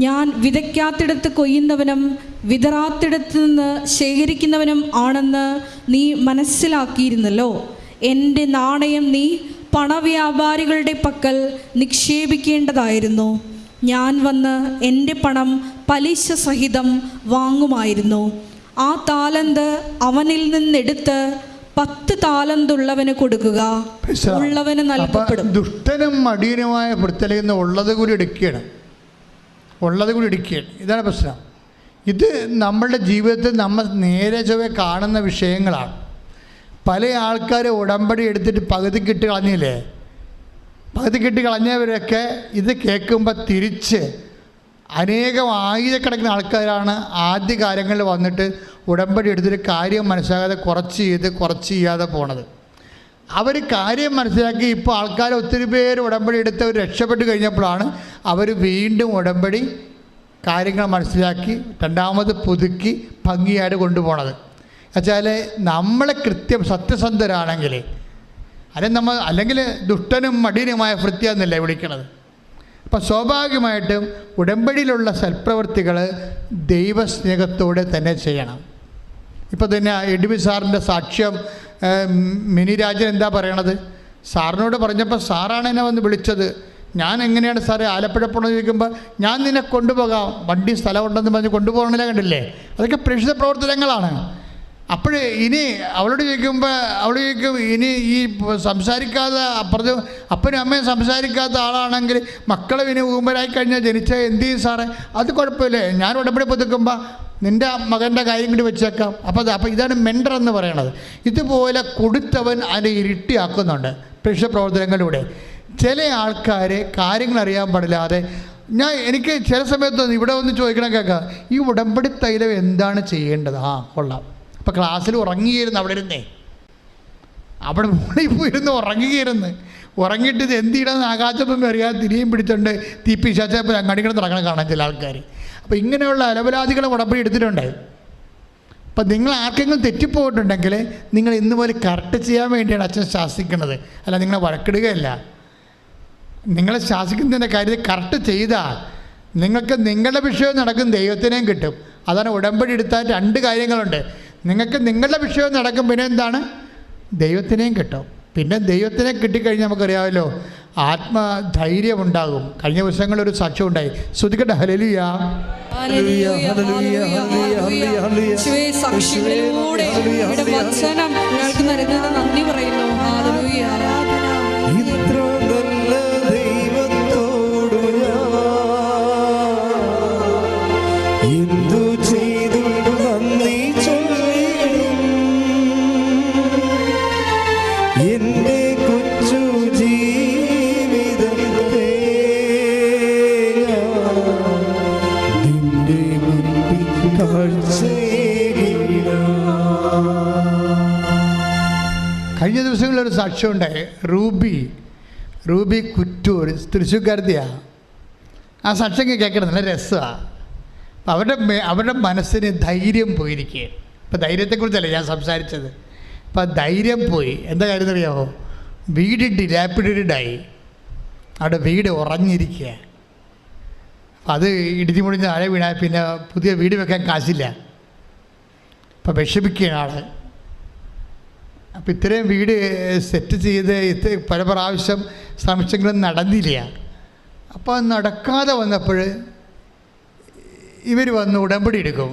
ഞാൻ വിതയ്ക്കാത്തിടത്ത് കൊയ്യുന്നവനും വിതറാത്തിടത്ത് നിന്ന് ശേഖരിക്കുന്നവനും ആണെന്ന് നീ മനസ്സിലാക്കിയിരുന്നല്ലോ. എൻ്റെ നാണയം നീ പണവ്യാപാരികളുടെ പക്കൽ നിക്ഷേപിക്കേണ്ടതായിരുന്നു. ഞാൻ വന്ന് എൻ്റെ പണം പലിശ സഹിതം വാങ്ങുമായിരുന്നു. ആ താലന്ത് അവനിൽ നിന്നെടുത്ത് 10 താലന്തുള്ളവന് കൊടുക്കുക, ഉള്ളവന് നൽകപ്പെടും. ദുഷ്ടനും മടിയനുമായ ഭൃത്യലെന്ന് ഉള്ളത് കൂടി എടുക്കുകയാണ്. ഇതാണ് പ്രശ്നം. ഇത് നമ്മളുടെ ജീവിതത്തിൽ നമ്മൾ നേരെ ചൊവ്വേ കാണുന്ന വിഷയങ്ങളാണ്. പല ആൾക്കാർ ഉടമ്പടി എടുത്തിട്ട് പകുതി കിട്ട് കളഞ്ഞില്ലേ? പകുതി കിട്ട് കളഞ്ഞവരൊക്കെ ഇത് കേൾക്കുമ്പോൾ തിരിച്ച് അനേകം ആയിരക്കണക്കിന് ആൾക്കാരാണ് ആദ്യ കാര്യങ്ങളിൽ വന്നിട്ട് ഉടമ്പടി എടുത്തിട്ട് കാര്യം മനസ്സിലാകാതെ കുറച്ച് ചെയ്യാതെ പോണത്. അവർ കാര്യം മനസ്സിലാക്കി. ഇപ്പോൾ ആൾക്കാർ ഒത്തിരി പേര് ഉടമ്പടി എടുത്ത് അവർ രക്ഷപ്പെട്ട് കഴിഞ്ഞപ്പോഴാണ് അവർ വീണ്ടും ഉടമ്പടി കാര്യങ്ങൾ മനസ്സിലാക്കി രണ്ടാമത് പുതുക്കി ഭംഗിയായിട്ട് കൊണ്ടുപോകണത്. എന്നുവെച്ചാൽ നമ്മളെ കൃത്യം സത്യസന്ധരാണെങ്കിൽ അല്ലെങ്കിൽ ദുഷ്ടനും മടിയനുമായ ഭൃത്യ എന്നല്ലേ വിളിക്കണത്. അപ്പം സ്വാഭാവികമായിട്ടും ഉടമ്പടിയിലുള്ള സൽപ്രവൃത്തികൾ ദൈവസ്നേഹത്തോടെ തന്നെ ചെയ്യണം. ഇപ്പോൾ തന്നെ എഡ്വി സാറിൻ്റെ സാക്ഷ്യം മിനി രാജൻ എന്താ പറയണത്? സാറിനോട് പറഞ്ഞപ്പോൾ സാറാണ് എന്നെ വന്ന് വിളിച്ചത്. ഞാൻ എങ്ങനെയാണ് സാറേ ആലപ്പുഴ പോകണമെന്ന് ചോദിക്കുമ്പോൾ ഞാൻ നിന്നെ കൊണ്ടുപോകാം, വണ്ടി സ്ഥലമുണ്ടെന്ന് പറഞ്ഞ് കൊണ്ടുപോകണല്ലേ. കണ്ടില്ലേ, അതൊക്കെ പ്രേക്ഷിത പ്രവർത്തനങ്ങളാണ്. അപ്പോൾ ഇനി അവളോട് ചോദിക്കുമ്പോൾ അവൾ ചോദിക്കും, ഇനി ഈ സംസാരിക്കാതെ അപ്പുറത്ത് അപ്പനും അമ്മയും സംസാരിക്കാത്ത ആളാണെങ്കിൽ മക്കളെ ഇനി ഊമ്പരായി കഴിഞ്ഞാൽ ജനിച്ചാൽ എന്ത് ചെയ്യും സാറേ? അത് കുഴപ്പമില്ലേ, ഞാൻ ഉടമ്പടി പുതുക്കുമ്പോൾ നിൻ്റെ മകൻ്റെ കാര്യം കൂടി വെച്ചേക്കാം. അപ്പോൾ ഇതാണ് മെൻഡർ എന്ന് പറയണത്. ഇതുപോലെ കൊടുത്തവൻ അതിനെ ഇരട്ടിയാക്കുന്നുണ്ട് പ്രേക്ഷിത പ്രവർത്തനങ്ങളിലൂടെ. ചില ആൾക്കാർ കാര്യങ്ങൾ അറിയാൻ പാടില്ലാതെ എനിക്ക് ചില സമയത്ത് ഇവിടെ ഒന്ന് ചോദിക്കണം, കേൾക്കാം, ഈ ഉടമ്പടി തൈലം എന്താണ് ചെയ്യേണ്ടത്? കൊള്ളാം. അപ്പോൾ ക്ലാസ്സിൽ ഉറങ്ങിയിരുന്നു, അവിടെ മുകളിൽ പോയിരുന്ന് ഉറങ്ങിയിട്ട് ഇത് എന്ത് ചെയ്യണമെന്ന് ആകാശപ്പം അറിയാതെ തിരിയും പിടിച്ചുകൊണ്ട് തീപ്പിശാച്ചപ്പോൾ അങ്ങടികൾ തുടങ്ങണം കാണാൻ ചില ആൾക്കാർ. അപ്പോൾ ഇങ്ങനെയുള്ള അലവലാദികളെ ഉടമ്പടി എടുത്തിട്ടുണ്ട്. അപ്പം നിങ്ങൾ ആർക്കെങ്കിലും തെറ്റിപ്പോയിട്ടുണ്ടെങ്കിൽ നിങ്ങൾ ഇന്ന് പോലെ കറക്റ്റ് ചെയ്യാൻ വേണ്ടിയാണ് അച്ഛൻ ശാസിക്കുന്നത്, അല്ല നിങ്ങളെ വഴക്കിടുകയല്ല. നിങ്ങളെ ശാസിക്കുന്നതിൻ്റെ കാര്യത്തിൽ കറക്റ്റ് ചെയ്താൽ നിങ്ങൾക്ക് നിങ്ങളുടെ വിഷയം നടക്കും, ദൈവത്തിനെയും കിട്ടും. അതാണ് ഉടമ്പടി എടുത്താൽ രണ്ട് കാര്യങ്ങളുണ്ട്. നിങ്ങൾക്ക് നിങ്ങളുടെ വിഷയം നടക്കും, പിന്നെ എന്താണ്, ദൈവത്തിനെയും കിട്ടും. പിന്നെ ദൈവത്തിനെ കിട്ടിക്കഴിഞ്ഞാൽ നമുക്കറിയാമല്ലോ ആത്മധൈര്യമുണ്ടാകും. കഴിഞ്ഞ ദിവസങ്ങളൊരു സാക്ഷ്യം ഉണ്ടായി. ശ്രുതിക്കട്ടെ, ഹല്ലേലൂയ. നന്ദി പറയുന്നു. കഴിഞ്ഞ ദിവസങ്ങളിലൊരു സാക്ഷ്യമുണ്ടായി. റൂബി കുറ്റൂർ, തൃശ്ശൂർക്കാരത്തിയാണ്. ആ സാക്ഷ്യം കേൾക്കണം, നല്ല രസമാണ്. അവരുടെ മനസ്സിന് ധൈര്യം പോയിരിക്കുക. ഇപ്പം ധൈര്യത്തെക്കുറിച്ചല്ല ഞാൻ സംസാരിച്ചത്. അപ്പം ധൈര്യം പോയി. എന്താ കാര്യം അറിയാമോ? വീട് ഡിലാപ്പിഡേറ്റഡായി, അവിടെ വീട് ഉറഞ്ഞിരിക്കുക. അപ്പം അത് ഇടിഞ്ഞു മുടിഞ്ഞ് താഴെ വീണാൽ പിന്നെ പുതിയ വീട് വെക്കാൻ കാശില്ല. അപ്പം വിഷമിക്കുകയാണ് ആൾ. അപ്പം ഇത്രയും വീട് സെറ്റ് ചെയ്ത് പല പ്രാവശ്യം ശ്രമിച്ചെങ്കിലും നടന്നില്ല. അപ്പോൾ നടക്കാതെ വന്നപ്പോൾ ഇവർ വന്ന് ഉടമ്പടി എടുക്കും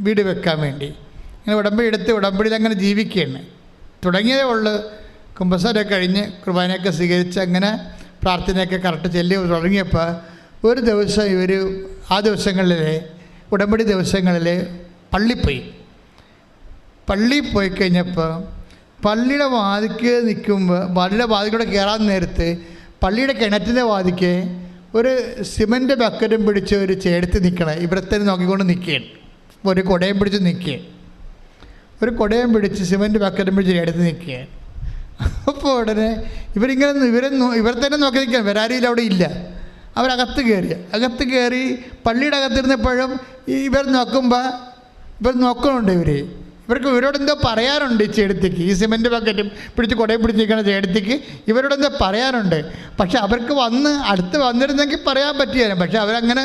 വീട് വെക്കാൻ വേണ്ടി. ഇങ്ങനെ ഉടമ്പടി എടുത്ത് ഉടമ്പടിയിൽ അങ്ങനെ ജീവിക്കുകയാണ്. തുടങ്ങിയതേ ഉള്ളു. കുമ്പസാരമൊക്കെ കഴിഞ്ഞ് കുർബാനയൊക്കെ സ്വീകരിച്ച് അങ്ങനെ പ്രാർത്ഥനയൊക്കെ കറക്റ്റ് ചെല്ലി തുടങ്ങിയപ്പോൾ ഒരു ദിവസം ഇവർ ആ ദിവസങ്ങളിൽ ഉടമ്പടി ദിവസങ്ങളിൽ പള്ളിയിൽ പോയി കഴിഞ്ഞപ്പോൾ പള്ളിയുടെ വാതിക്ക് നിൽക്കുമ്പോൾ പള്ളിയുടെ വാതിക്കൂടെ കയറാൻ നേരത്ത് പള്ളിയുടെ കിണറ്റിൻ്റെ വാതിക്ക് ഒരു സിമൻറ്റ് ബക്കറ്റും പിടിച്ച് ഒരു ചേർത്ത് നിൽക്കണം. ഇവിടത്തെ നോക്കിക്കൊണ്ട് നിൽക്കുകയാണ്. ഒരു കുടയും പിടിച്ച് നിൽക്കുകയാണ്. ഒരു കുടയും പിടിച്ച് സിമൻറ്റ് ബക്കറ്റും പിടിച്ച് ചേർത്ത് നിൽക്കുകയാണ്. അപ്പോൾ ഉടനെ ഇവർ തന്നെ നോക്കി നിൽക്കുകയാണ്. വരാരിയിൽ അവിടെ ഇല്ല. അവരകത്ത് കയറി പള്ളിയുടെ അകത്തിരുന്നപ്പോഴും ഇവർ നോക്കുന്നുണ്ട്. ഇവരോടെന്തോ പറയാനുണ്ട്. ഈ ചേടത്തിക്ക്, ഈ സിമൻറ്റ് ബക്കറ്റും പിടിച്ച് കുടയും പിടിച്ചിരിക്കുന്ന ചേടത്തിക്ക് ഇവരോടെന്തോ പറയാനുണ്ട്. പക്ഷെ അവർക്ക് അടുത്ത് വന്നിരുന്നെങ്കിൽ പറയാൻ പറ്റിയാലും, പക്ഷെ അവരങ്ങനെ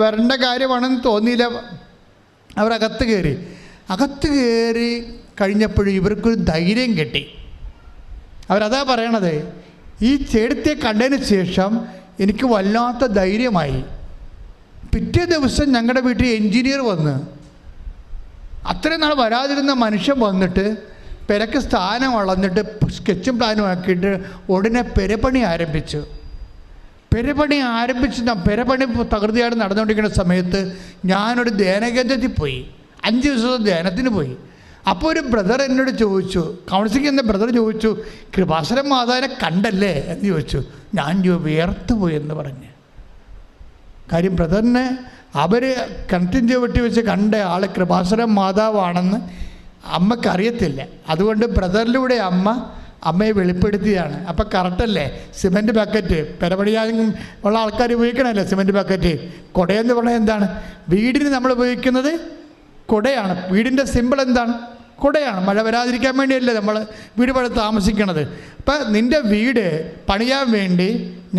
വരേണ്ട കാര്യമാണെന്ന് തോന്നിയില്ല. അവരകത്ത് കയറി കഴിഞ്ഞപ്പോഴും ഇവർക്കൊരു ധൈര്യം കിട്ടി. അവരതാ പറയണത്, ഈ ചേടത്തിയെ കണ്ടതിന് ശേഷം എനിക്ക് വല്ലാത്ത ധൈര്യമായി. പിറ്റേ ദിവസം ഞങ്ങളുടെ വീട്ടിൽ എൻജിനീയർ വന്ന്, അത്രയും നാൾ വരാതിരുന്ന മനുഷ്യൻ വന്നിട്ട് പെരക്ക് സ്ഥാനം വളർന്നിട്ട് സ്കെച്ചും പ്ലാനും ആക്കിയിട്ട് ഉടനെ പെരപ്പണി ആരംഭിച്ചു. പെരപ്പണി തകൃതിയായിട്ട് നടന്നുകൊണ്ടിരിക്കുന്ന സമയത്ത് ഞാനൊരു ധ്യാനകേന്ദ്രത്തിൽ പോയി. 5 ദിവസത്തെ ധ്യാനത്തിന് പോയി. അപ്പോൾ ഒരു ബ്രദർ എന്നോട് ചോദിച്ചു, കൗൺസിലിംഗ് എന്ന ബ്രദർ ചോദിച്ചു, കൃപാസനം മാതാവിനെ കണ്ടല്ലേ എന്ന് ചോദിച്ചു. ഞാൻ വിയർത്തു പോയി എന്ന് പറഞ്ഞ്. കാര്യം ബ്രദറിനെ അവർ കിണറ്റിൻ ചുവട്ടി വെച്ച് കണ്ട ആൾ കൃപാസനം മാതാവാണെന്ന് അമ്മക്കറിയത്തില്ല. അതുകൊണ്ട് ബ്രദറിലൂടെ അമ്മ അമ്മയെ വെളിപ്പെടുത്തിയാണ്. അപ്പം കറക്റ്റല്ലേ? സിമൻറ്റ് ബക്കറ്റ് പെരപണിയാനും ഉള്ള ആൾക്കാർ ഉപയോഗിക്കണമല്ലോ സിമൻറ്റ് ബക്കറ്റ്. കുടയെന്ന് പറഞ്ഞാൽ എന്താണ്? വീടിന് നമ്മൾ ഉപയോഗിക്കുന്നത് കുടയാണ്. വീടിൻ്റെ സിമ്പിൾ എന്താണ്? കുടയാണ്. മഴ വരാതിരിക്കാൻ വേണ്ടിയല്ലേ നമ്മൾ വീട് പണി താമസിക്കണത്. അപ്പം നിൻ്റെ വീട് പണിയാൻ വേണ്ടി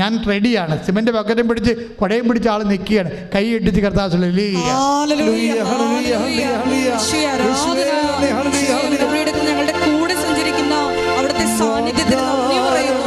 ഞാൻ റെഡിയാണ്. സിമൻറ്റ് ബക്കറ്റും പിടിച്ച് കുടയും പിടിച്ച് ആൾ നിൽക്കുകയാണ്. കൈ ഇട്ടിച്ച് കർത്താവ് ഞങ്ങളുടെ കൂടെ സഞ്ചരിക്കുന്ന അവിടുത്തെ സാന്നിധ്യത്തിന് നന്ദി പറയുന്നു.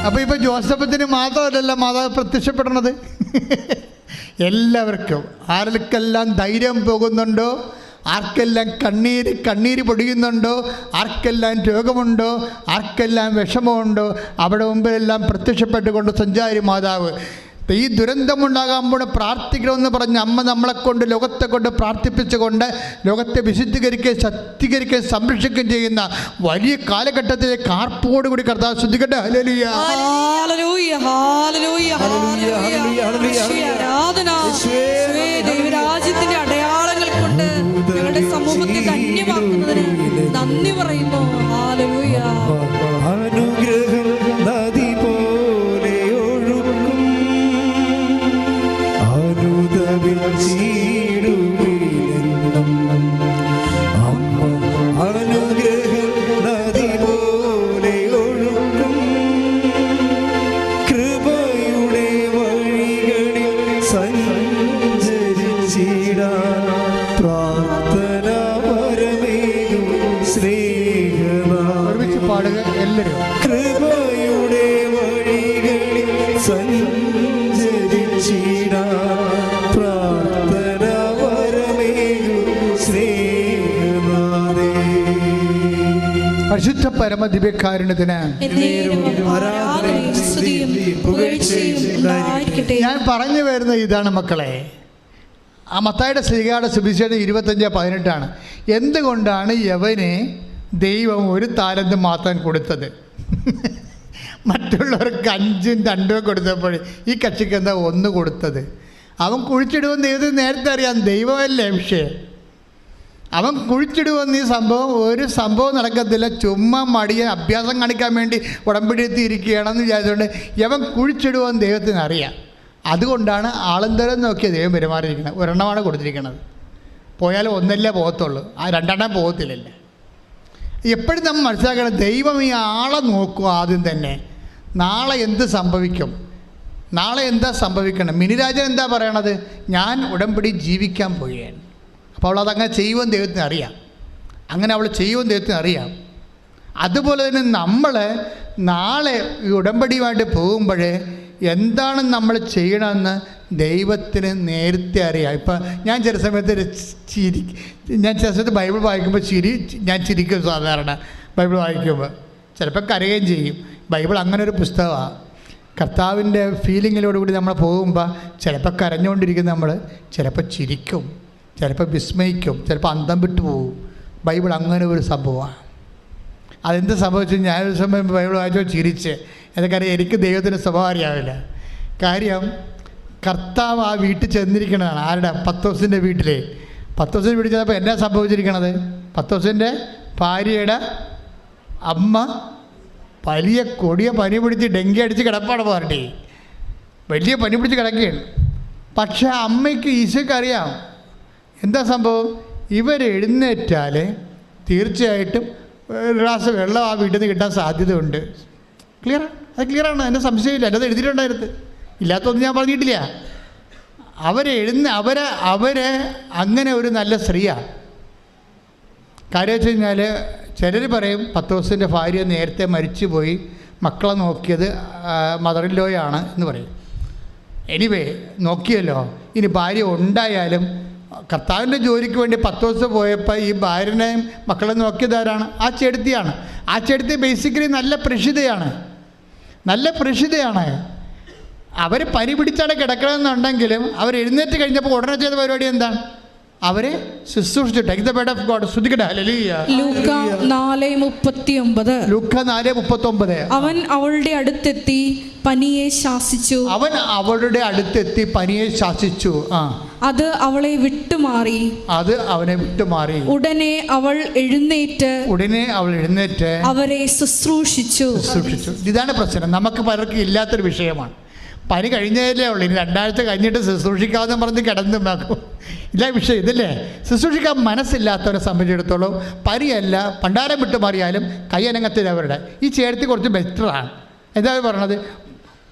അപ്പോൾ ഇപ്പോൾ ജോസഫത്തിന് മാത്രമല്ല മാതാവ് പ്രത്യക്ഷപ്പെടണത്, എല്ലാവർക്കും. ആർക്കെല്ലാം ധൈര്യം പോകുന്നുണ്ടോ, ആർക്കെല്ലാം കണ്ണീര് പൊടിയുന്നുണ്ടോ, ആർക്കെല്ലാം രോഗമുണ്ടോ, ആർക്കെല്ലാം വിഷമമുണ്ടോ, അവിടെ മുമ്പിലെല്ലാം പ്രത്യക്ഷപ്പെട്ടുകൊണ്ട് സഞ്ചാരി മാതാവ് ഈ ദുരന്തമുണ്ടാകാമ്പോൾ പ്രാർത്ഥിക്കണമെന്ന് പറഞ്ഞ് അമ്മ നമ്മളെ കൊണ്ട് ലോകത്തെ കൊണ്ട് പ്രാർത്ഥിപ്പിച്ചുകൊണ്ട് ലോകത്തെ വിശുദ്ധീകരിക്കുകയും ശക്തീകരിക്കുകയും സംരക്ഷിക്കുകയും ചെയ്യുന്ന വലിയ കാലഘട്ടത്തിലെ കാർപ്പോടുകൂടി കർത്താവ് ശ്രദ്ധിക്കട്ടെ. ഹല്ലേലൂയ, ഹല്ലേലൂയ, ഹല്ലേലൂയ, ആരാധന. ദൈവരാജ്യത്തിന്റെ അടയാളങ്ങൾ കൊണ്ട് ഞങ്ങളുടെ സമൂഹത്തെ ധന്യമാക്കുന്നതിന് നന്ദി പറയുന്നു. ഹല്ലേലൂയ. അനുഗ്രഹം നദി പോലെ ഒഴുകും, അനുദവിൽ ചീടുവിലെന്നും അമ്മ. അനുഗ്രഹം നദി പോലെ ഒഴുകും, കൃപയുടെ വഴികളിൽ സഞ്ചരിച്ചിടാൻ പ്രാർത്ഥന വരമേകും സ്നേഹനാഥേ. പാടുക എല്ലാവരും. കൃപയുടെ വഴികളിൽ സഞ്ചരിച്ചിടാൻ പ്രാർത്ഥന വരമേകും സ്നേഹനാഥേ. പരിശുദ്ധ പരമ ദിവ്യകാരുണ്യത്തിന് ആരാധനയും സ്തുതിയും പുകഴ്ചയും ഉണ്ടായിരിക്കട്ടെ. ഞാൻ പറഞ്ഞു വരുന്ന ഇതാണ് മക്കളെ. ആ മത്തായിയുടെ ശ്രീകാരുടെ സുവിശേഷം 25:18 എന്തുകൊണ്ടാണ് യവന് ദൈവം ഒരു താലന്ത് മാത്രം കൊടുത്തത്? മറ്റുള്ളവർക്ക് 5ഉം 2ഉം കൊടുത്തപ്പോൾ ഈ കക്ഷിക്ക് എന്താ 1 കൊടുത്തത്? അവൻ കുഴിച്ചിടുമെന്ന് ദൈവത്തിന് നേരത്തെ അറിയാം. ദൈവമല്ലേ വിഷയം. അവൻ കുഴിച്ചിടുമെന്ന് ഈ ഒരു സംഭവം നടക്കത്തില്ല. ചുമ്മാ മടിയെ അഭ്യാസം കാണിക്കാൻ വേണ്ടി ഉടമ്പടിയെത്തി ഇരിക്കുകയാണെന്ന് വിചാരിച്ചുകൊണ്ട് യവൻ കുഴിച്ചിടുമെന്ന് ദൈവത്തിന് അറിയാം. അതുകൊണ്ടാണ് ആളെന്തരം നോക്കിയ ദൈവം പെരുമാറിയിരിക്കുന്നത്. ഒരെണ്ണമാണ് കൊടുത്തിരിക്കുന്നത്. പോയാലും ഒന്നല്ലേ പോകത്തുള്ളൂ, ആ 2എണ്ണം പോകത്തില്ലല്ലേ. എപ്പോഴും നമ്മൾ മനസ്സിലാക്കണം, ദൈവം ഈ ആളെ നോക്കുക ആദ്യം തന്നെ. നാളെ എന്ത് സംഭവിക്കും, നാളെ എന്താ സംഭവിക്കണം. മിനിരാജൻ എന്താ പറയണത്? ഞാൻ ഉടമ്പടി ജീവിക്കാൻ പോവുകയാണ്. അപ്പോൾ അവൾ അതങ്ങനെ ചെയ്യുമെന്ന് ദൈവത്തിന് അറിയാം. അങ്ങനെ അവൾ ചെയ്യുമെന്ന് ദൈവത്തിന് അറിയാം. അതുപോലെ തന്നെ നമ്മൾ നാളെ ഈ ഉടമ്പടിയുമായിട്ട് പോകുമ്പോൾ എന്താണ് നമ്മൾ ചെയ്യണമെന്ന് ദൈവത്തിന് നേരത്തെ അറിയാം. ഇപ്പം ഞാൻ ചില സമയത്ത് ഞാൻ ചില സമയത്ത് ബൈബിൾ വായിക്കുമ്പോൾ ഞാൻ ചിരിക്കും. സാധാരണ ബൈബിൾ വായിക്കുമ്പോൾ ചിലപ്പോൾ കരയുകയും ചെയ്യും. ബൈബിൾ അങ്ങനെ ഒരു പുസ്തകമാണ്. കർത്താവിൻ്റെ ഫീലിങ്ങിലോടുകൂടി നമ്മൾ പോകുമ്പോൾ ചിലപ്പോൾ കരഞ്ഞുകൊണ്ടിരിക്കും നമ്മൾ, ചിലപ്പോൾ ചിരിക്കും, ചിലപ്പോൾ വിസ്മയിക്കും, ചിലപ്പോൾ അന്തം വിട്ടു പോകും. ബൈബിൾ അങ്ങനെ ഒരു സംഭവമാണ്. അതെന്ത് സംഭവിച്ചു? ഞാനൊരു സമയം ബൈബിൾ വായിച്ചോ ചിരിച്ച്. എനിക്കറിയാം, എനിക്ക് ദൈവത്തിൻ്റെ സ്വഭാവം അറിയാവില്ല. കാര്യം കർത്താവ് ആ വീട്ടിൽ ചെന്നിരിക്കണതാണ്. ആരുടെ? പത്രോസിൻ്റെ വീട്ടിൽ. പത്രോസിൻ്റെ വീട്ടിൽ ചെന്നപ്പോൾ എന്നാ സംഭവിച്ചിരിക്കണത്? പത്രോസിൻ്റെ ഭാര്യയുടെ അമ്മ വലിയ കൊടിയ പനി പിടിച്ച് ഡെങ്കി അടിച്ച് കിടപ്പാണ് പാർട്ടി. വലിയ പനി പിടിച്ച് കിടക്കുകയാണ്. പക്ഷേ അമ്മയ്ക്ക് ഈശോയ്ക്ക് അറിയാം എന്താ സംഭവം. ഇവരെഴുന്നേറ്റാൽ തീർച്ചയായിട്ടും ഒരു ഗ്ലാസ് വെള്ളം ആ വീട്ടിൽ നിന്ന് കിട്ടാൻ സാധ്യതയുണ്ട്. ക്ലിയറാണ്? അത് ക്ലിയറാണ്, എൻ്റെ സംശയമില്ല. എൻ്റെ അത് എഴുതിയിട്ടുണ്ടായിരുന്നു, ഇല്ലാത്തൊന്നും ഞാൻ പറഞ്ഞിട്ടില്ല. അവരെ അങ്ങനെ ഒരു നല്ല സ്ത്രീയാണ്. കാര്യം വെച്ച് കഴിഞ്ഞാൽ ചിലർ പറയും പത്രോസിൻ്റെ ഭാര്യ നേരത്തെ മരിച്ചുപോയി, മക്കളെ നോക്കിയത് മദറിൻലോയാണ് എന്ന് പറയും. എനിവേ നോക്കിയല്ലോ. ഇനി ഭാര്യ ഉണ്ടായാലും കർത്താവിൻ്റെ ജോലിക്ക് വേണ്ടി പത്രോസ് പോയപ്പോൾ ഈ ഭാര്യനെയും മക്കളെ നോക്കിയതാരാണ്? ആ ചെടുത്തിയാണ്. ആ ചെടുത്തി ബേസിക്കലി നല്ല പ്രഷിതയാണ്. അവർ പനി പിടിച്ചാണ് കിടക്കണമെന്നുണ്ടെങ്കിലും അവർ എഴുന്നേറ്റ് കഴിഞ്ഞപ്പോൾ ഉടനെ ചെയ്ത പരിപാടി എന്താണ്? അവരെ ശുശ്രൂഷിച്ചു. Take the word of God. ശ്രദ്ധിക്കട്ടെ. ഹല്ലേലൂയ. ലൂക്ക 4:39. ലൂക്ക 4:39. അവൻ അവളുടെ അടുത്തെത്തി പനിയെ ശാസിച്ചു. അവൻ അവളുടെ അടുത്തെത്തി പനിയെ ശാസിച്ചു. അത് അവളെ വിട്ടുമാറി. അത് അവനെ വിട്ടുമാറി. ഉടനെ അവൾ എഴുന്നേറ്റ് അവരെ ശുശ്രൂഷിച്ചു. ഇതാണ് പ്രശ്നം. നമുക്ക് പലർക്കും ഇല്ലാത്തൊരു വിഷയമാണ്. പനി കഴിഞ്ഞതല്ലേ ഉള്ളൂ, ഇനി 2 ആഴ്ച കഴിഞ്ഞിട്ട് ശുശ്രൂഷിക്കാമെന്ന് പറഞ്ഞ് കിടന്നുണ്ടാക്കും. ഇല്ല വിഷയം ഇതല്ലേ. ശുശ്രൂഷിക്കാൻ മനസ്സില്ലാത്തവരെ സംബന്ധിച്ചിടത്തോളം പനിയല്ല, പണ്ടാരം വിട്ടു മാറിയാലും കയ്യനങ്ങത്തില്ല അവരുടെ. ഈ ചേർത്തി കുറച്ച് ബെറ്ററാണ്. എന്താ പറഞ്ഞത്?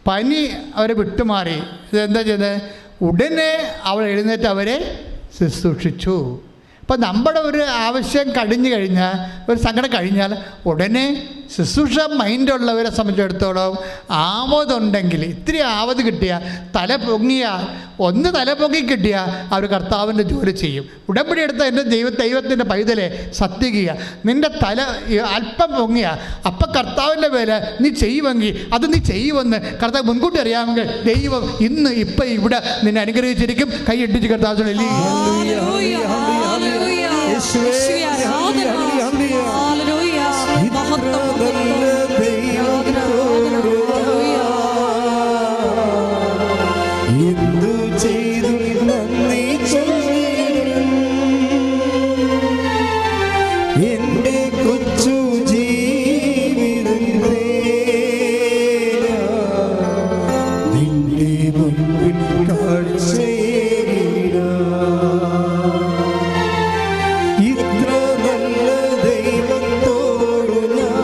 പനി അവരെ വിട്ടുമാറി. ഇതെന്താ ചെയ്തത്? ഉടനെ അവൾ എഴുന്നേറ്റ് അവരെ ശുശ്രൂഷിച്ചു. അപ്പം നമ്മുടെ ഒരു ആവശ്യം കഴിഞ്ഞു കഴിഞ്ഞാൽ, ഒരു സങ്കടം കഴിഞ്ഞാൽ ഉടനെ ശുശ്രൂഷ മൈൻഡുള്ളവരെ സംബന്ധിച്ചിടത്തോളം ആവതുണ്ടെങ്കിൽ, ഇത്തിരി ആവത് കിട്ടിയാൽ, തല പൊങ്ങി കിട്ടിയാൽ അവർ കർത്താവിൻ്റെ ജോലി ചെയ്യും. ഉടമ്പടി എടുത്ത എൻ്റെ ദൈവത്തിൻ്റെ പൈതലെ സത്യക്കുക. നിൻ്റെ തല അല്പം പൊങ്ങിയ അപ്പം കർത്താവിൻ്റെ പേര് നീ ചെയ്യുമെങ്കിൽ അത് നീ ചെയ്യുമെന്ന് കർത്താവ് മുൻകൂട്ടി അറിയാമെങ്കിൽ ദൈവം ഇന്ന് ഇപ്പം ഇവിടെ നിന്നെ അനുഗ്രഹിച്ചിരിക്കും. കൈയിട്ടിച്ച് കർത്താവ് എന്തു ചെയ്തു നന്ദി എന്റെ കൊച്ചു ജീവിതത്തെ നിന്റെ മുൻപിൽ കാഴ്ചയേകിട. ഇത്ര നല്ല ദൈവത്തോടു ഞാൻ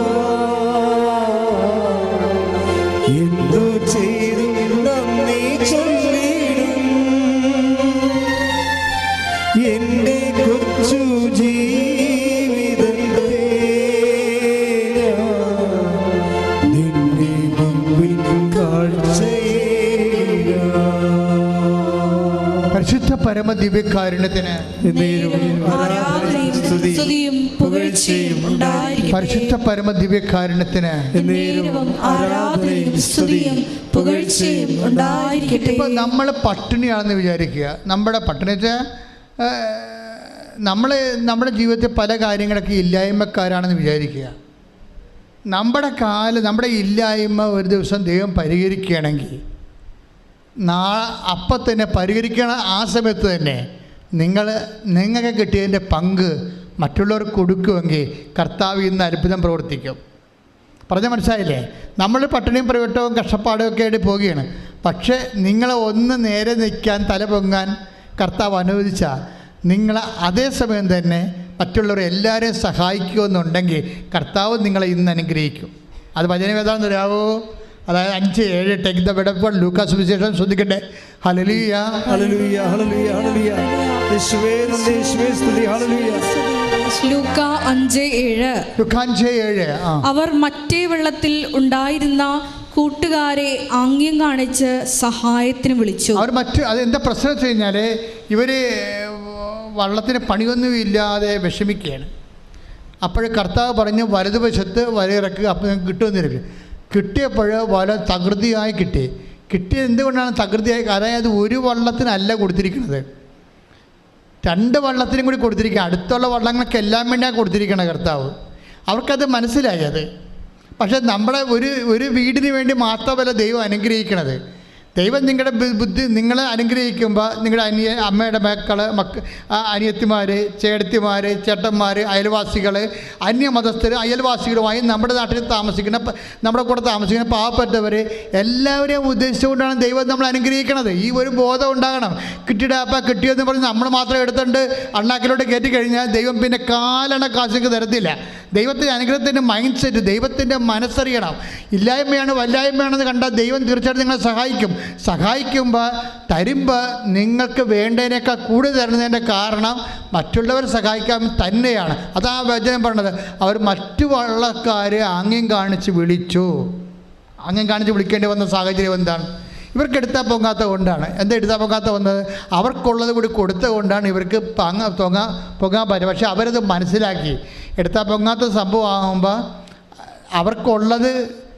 എന്തു ചെയ്തു നന്ദി എന്റെ കൊച്ചു ജീവിതത്തെ നിന്റെ മുൻപിൽ കാഴ്ചയേകിട. പരിശുദ്ധ പരമ ദിവ്യകാരുണ്യത്തിന് സ്തുതിയും പുകഴ്ചയും ഉണ്ടായിരിക്കട്ടെ. പരിശുദ്ധ പരമ ദിവ്യകാരുണ്യത്തിന് ആരാധനയും സ്തുതിയും പുകഴ്ചയും ഉണ്ടായിരിക്കട്ടെ. ഇപ്പം നമ്മൾ പട്ടിണിയാണെന്ന് വിചാരിക്കുക. നമ്മുടെ പട്ടിണി വെച്ചാൽ നമ്മുടെ ജീവിതത്തിൽ പല കാര്യങ്ങളൊക്കെ ഇല്ലായ്മക്കാരാണെന്ന് വിചാരിക്കുക. നമ്മുടെ ഇല്ലായ്മ ഒരു ദിവസം ദൈവം പരിഹരിക്കുകയാണെങ്കിൽ അപ്പം തന്നെ പരിഹരിക്കണ ആ സമയത്ത് തന്നെ നിങ്ങൾക്ക് കിട്ടിയതിൻ്റെ പങ്ക് മറ്റുള്ളവർക്ക് കൊടുക്കുമെങ്കിൽ കർത്താവ് ഇന്ന് അത്ഭുതം പ്രവർത്തിക്കും. പറഞ്ഞാൽ മനസ്സിലായില്ലേ? നമ്മൾ പട്ടിണിയും പ്രവട്ടവും കഷ്ടപ്പാടും ഒക്കെ ആയിട്ട് പോവുകയാണ്. പക്ഷേ നിങ്ങളെ ഒന്ന് നേരെ നിൽക്കാൻ തല പൊങ്ങാൻ കർത്താവ് അനുവദിച്ചാൽ നിങ്ങൾ അതേസമയം തന്നെ മറ്റുള്ളവരെ എല്ലാവരെയും സഹായിക്കുമെന്നുണ്ടെങ്കിൽ കർത്താവ് നിങ്ങളെ ഇന്ന് അനുഗ്രഹിക്കും. അത് വചനം ഏതാണെന്ന് അറിയാവോ? അതായത് 5:7 take the word of God. ലൂക്കാ സുവിശേഷം ശ്രദ്ധിക്കട്ടെ. Hallelujah hallelujah hallelujah hallelujah. യേശുവേ നന്ദി, യേശുവേ സ്തുതി. ഹല്ലേലൂയ. ലൂക്ക 5:7. അവർ മറ്റേ വെള്ളത്തിൽ ഉണ്ടായിരുന്ന കൂട്ടുകാരെ ആംഗ്യം കാണിച്ച് സഹായത്തിന് വിളിച്ചു. അതെന്താ പ്രശ്നം വെച്ച് കഴിഞ്ഞാൽ ഇവർ വള്ളത്തിന് പണിയൊന്നുമില്ലാതെ വിഷമിക്കുകയാണ്. അപ്പോൾ കർത്താവ് പറഞ്ഞു വലതുവശത്ത് വലയിറക്കുക, അപ്പോൾ നിങ്ങൾക്ക് കിട്ടുമെന്നിരിക്കും. കിട്ടിയപ്പോൾ വല തകൃതിയായി കിട്ടിയത് എന്തുകൊണ്ടാണ് തകൃതിയായി? അതായത് ഒരു വള്ളത്തിനല്ല കൊടുത്തിരിക്കുന്നത്, 2 വള്ളത്തിനും കൂടി കൊടുത്തിരിക്കുക. അടുത്തുള്ള വള്ളങ്ങൾക്ക് എല്ലാം വേണ്ടിയാണ് കൊടുത്തിരിക്കണം കർത്താവ്. അവർക്കത് മനസ്സിലായി. അത് പക്ഷേ നമ്മുടെ ഒരു വീടിന് വേണ്ടി മാത്രമല്ല ദൈവം അനുഗ്രഹിക്കണത്. ദൈവം നിങ്ങളുടെ ബുദ്ധി നിങ്ങളെ അനുഗ്രഹിക്കുമ്പോൾ നിങ്ങളുടെ അമ്മയുടെ അനിയത്തിമാർ, ചേട്ടത്തിമാർ, ചേട്ടന്മാർ, അയൽവാസികൾ, അന്യമതസ്ഥർ, അയൽവാസികളുമായി നമ്മുടെ നാട്ടിൽ നമ്മുടെ കൂടെ താമസിക്കുന്ന പാവപ്പെട്ടവർ എല്ലാവരെയും ഉദ്ദേശിച്ചുകൊണ്ടാണ് ദൈവം നമ്മൾ അനുഗ്രഹിക്കണത്. ഈ ഒരു ബോധം ഉണ്ടാകണം. കിട്ടിയെന്ന് പറഞ്ഞ് നമ്മൾ മാത്രം എടുത്തുകൊണ്ട് അണ്ണാക്കിലോട്ട് കയറ്റി കഴിഞ്ഞാൽ ദൈവം പിന്നെ കാലണ കാശിക്ക് തരത്തില്ല. ദൈവത്തിൻ്റെ അനുഗ്രഹത്തിൻ്റെ മൈൻഡ് സെറ്റ്, ദൈവത്തിൻ്റെ മനസ്സറിയണം. ഇല്ലായ്മയാണ് വല്ലായ്മയാണെന്ന് കണ്ടാൽ ദൈവം തീർച്ചയായിട്ടും നിങ്ങളെ സഹായിക്കുമ്പോൾ തരുമ്പോൾ നിങ്ങൾക്ക് വേണ്ടതിനേക്കാൾ കൂടുതൽ തരുന്നതിൻ്റെ കാരണം മറ്റുള്ളവരെ സഹായിക്കാൻ തന്നെയാണ്. അതാ വചനം പറഞ്ഞത്. അവർ മറ്റു വള്ളക്കാരെ ആംഗ്യം കാണിച്ച് വിളിച്ചു. ആംഗ്യം കാണിച്ച് വിളിക്കേണ്ടി വന്ന സാഹചര്യം എന്താണ്? ഇവർക്ക് എടുത്താൽ പൊങ്ങാത്ത കൊണ്ടാണ്. എന്താ എടുത്താൽ പൊങ്ങാത്ത വന്നത്? അവർക്കുള്ളത് കൂടി കൊടുത്തത് കൊണ്ടാണ് ഇവർക്ക് പൊങ്ങാൻ പറ്റും. പക്ഷേ അവരത് മനസ്സിലാക്കി. എടുത്താൽ പൊങ്ങാത്ത സംഭവം ആകുമ്പോൾ അവർക്കുള്ളത്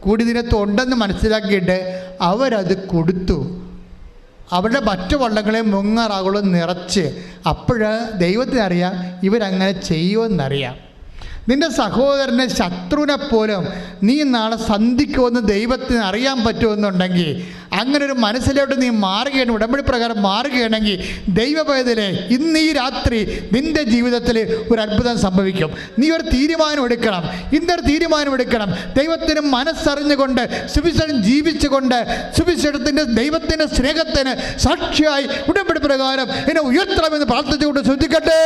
കൂടി ഇതിനകത്ത് ഉണ്ടെന്ന് മനസ്സിലാക്കിയിട്ട് അവരത് കൊടുത്തു. അവരുടെ മറ്റു വള്ളങ്ങളെ മുങ്ങാറാകുളം നിറച്ച്. അപ്പോൾ ദൈവത്തിനറിയാം ഇവരങ്ങനെ ചെയ്യുമെന്നറിയാം. നിൻ്റെ സഹോദരനെ, ശത്രുവിനെ പോലും നീ നാളെ സന്ധിക്കുമെന്ന് ദൈവത്തിന് അറിയാൻ പറ്റുമെന്നുണ്ടെങ്കിൽ, അങ്ങനെ ഒരു മനസ്സിലോട്ട് നീ മാറുകയാണ്, ഉടമ്പടി പ്രകാരം മാറുകയാണെങ്കിൽ, ദൈവപൈതലേ, ഇന്ന് ഈ രാത്രി നിൻ്റെ ജീവിതത്തിൽ ഒരു അത്ഭുതം സംഭവിക്കും. നീ ഒരു തീരുമാനം എടുക്കണം, ഇന്നൊരു തീരുമാനം എടുക്കണം. ദൈവത്തിന് മനസ്സറിഞ്ഞുകൊണ്ട് സുവിശേഷം ജീവിച്ചുകൊണ്ട് സുവിശേഷത്തിൻ്റെ ദൈവത്തിൻ്റെ സ്നേഹത്തിന് സാക്ഷിയായി ഉടമ്പടി പ്രകാരം എന്നെ ഉയർത്തണമെന്ന് പ്രാർത്ഥിച്ചുകൊണ്ട് ശ്രദ്ധിക്കട്ടെ.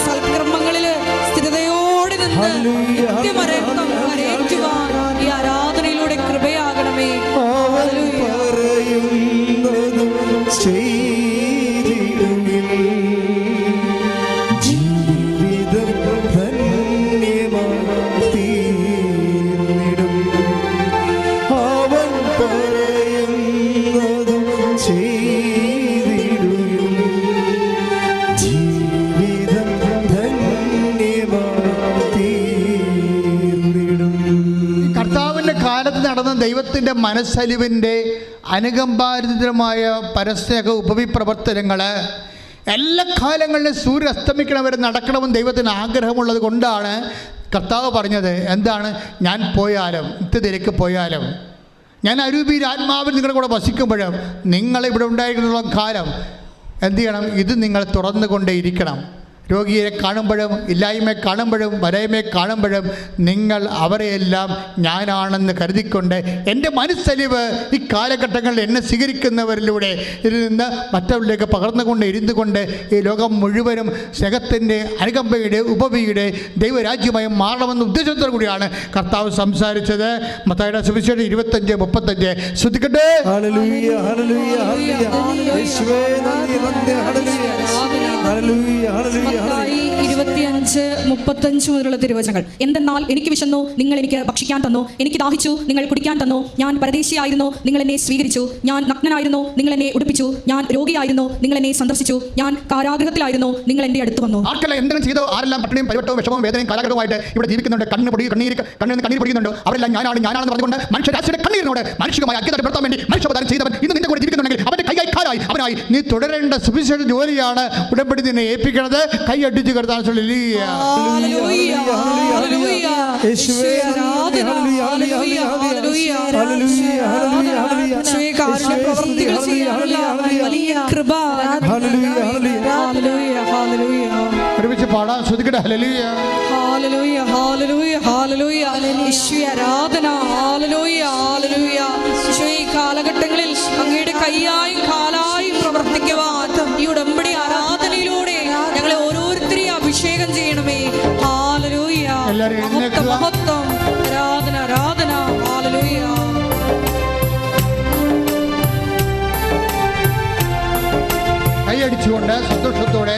സൽക്കർമ്മങ്ങളിൽ സ്ഥിരതയോടെ നിന്ന് നിത്യമരക്തം കരയേറ്റുവാൻ ഈ ആരാധനയിലൂടെ കൃപയാകണമേ. നടന്ന ദൈവത്തിൻ്റെ മനസ്സലിവിൻ്റെ അനുകമ്പാരിതമായ പരസ്നേഹ ഉപവിപ്രവർത്തനങ്ങൾ എല്ലാ കാലങ്ങളിലും സൂര്യൻ അസ്തമിക്കണവരെ നടക്കണമെന്ന് ദൈവത്തിന് ആഗ്രഹമുള്ളത് കൊണ്ടാണ് കർത്താവ് പറഞ്ഞത്. എന്താണ്? ഞാൻ പോയാലും, നിത്യത്തിലേക്ക് പോയാലും, ഞാൻ അരൂപിയിൽ ആത്മാവിൽ നിങ്ങളുടെ കൂടെ വസിക്കുമ്പോഴും നിങ്ങളിവിടെ ഉണ്ടായിരിക്കുന്ന കാലം എന്ത് ചെയ്യണം? ഇത് നിങ്ങൾ തുറന്നുകൊണ്ടേയിരിക്കണം. രോഗിയെ കാണുമ്പോഴും, ഇല്ലായ്മയെ കാണുമ്പോഴും, വരയമയെ കാണുമ്പോഴും നിങ്ങൾ അവരെയെല്ലാം ഞാനാണെന്ന് കരുതിക്കൊണ്ട് എൻ്റെ മനസ്സലിവ് ഈ കാലഘട്ടങ്ങളിൽ എന്നെ സ്വീകരിക്കുന്നവരിലൂടെ ഇതിൽ നിന്ന് മറ്റവരിലേക്ക് പകർന്നുകൊണ്ട് ഇരുന്നുകൊണ്ട് ഈ ലോകം മുഴുവനും സ്നേഹത്തിൻ്റെ, അനുകമ്പയുടെ, ഉപവിയുടെ ദൈവരാജ്യമായി മാറണമെന്ന ഉദ്ദേശത്തോടു കൂടിയാണ് കർത്താവ് സംസാരിച്ചത്. മത്തായിയുടെ സുവിശേഷം 25:35 ശ്രദ്ധിക്കട്ടെ. മത്തായി 25:35 മുതലുള്ള തിരുവചനങ്ങൾ. എന്തെന്നാൽ എനിക്ക് വിശന്നു, നിങ്ങൾ എനിക്ക് ഭക്ഷിക്കാൻ തന്നു. എനിക്ക് ദാഹിച്ചു, നിങ്ങൾ കുടിക്കാൻ തന്നു. ഞാൻ പരദേശിയായിരുന്നു, നിങ്ങൾ എന്നെ സ്വീകരിച്ചു. ഞാൻ നഗ്നനായിരുന്നു, നിങ്ങൾ എന്നെ ഉടുപ്പിച്ചു. ഞാൻ രോഗിയായിരുന്നു, നിങ്ങൾ എന്നെ സന്ദർശിച്ചു. ഞാൻ കാരാഗൃഹത്തിലായിരുന്നു, നിങ്ങൾ എൻ്റെ അടുത്ത് വന്നു. ആർക്കെല്ലാം എന്തെങ്കിലും ചെയ്തോ, ആരെല്ലാം പട്ടിണിയും പരിവട്ടവും വിഷമവും വേദനയും കാലഘട്ടമായിട്ട് ഇവിടെ ജീവിക്കുന്നുണ്ട്, കണ്ണീർ പൊടിയുന്നുണ്ട്, അവരെല്ലാം ഞാനാണെന്ന് പറഞ്ഞുകൊണ്ട് മനുഷ്യരാശിയുടെ കണ്ണീരിനോട് മാനുഷികമായി ഐക്യത പെടുത്താൻ വേണ്ടി മനുഷ്യപദാനം ചെയ്തവൻ ഇന്ന് നിന്റെ കൂടെ ജീവിക്കുന്നുണ്ടെങ്കിൽ അവന്റെ കൈയായി കാലായി അവനായി നീ തുടരേണ്ട സുവിശേഷ ജോലിയാണ് ഉടമ്പടി നിന്നെ ഏൽപ്പിക്കുന്നത്. കൈ അടിച്ചു കിടത്താൻ ഒരുമിച്ച് പാടാൻ ശ്രദ്ധിക്കട്ടെ. ഹല്ലേലൂയ, ഹല്ലേലൂയ, ഹല്ലേലൂയ, ഹല്ലേലൂയ, യേശുവേ ആരാധന. Hallelujah, hallelujah. യേശുവേ ഈ കാലഘട്ടങ്ങളിൽ അങ്ങയുടെ കൈയായും കാലായും പ്രവർത്തിക്കുവാൻ ഈ ഉടമ്പടി ആരാധനയിലൂടെ ഞങ്ങളെ ഓരോരുത്തരെയും അഭിഷേകം ചെയ്യണമേ. ഹല്ലേലൂയ, മഹത്വം, മഹത്വം, ആരാധന, ആരാധന. ഹല്ലേലൂയ. കൈയടിച്ചുകൊണ്ട് സന്തോഷത്തോടെ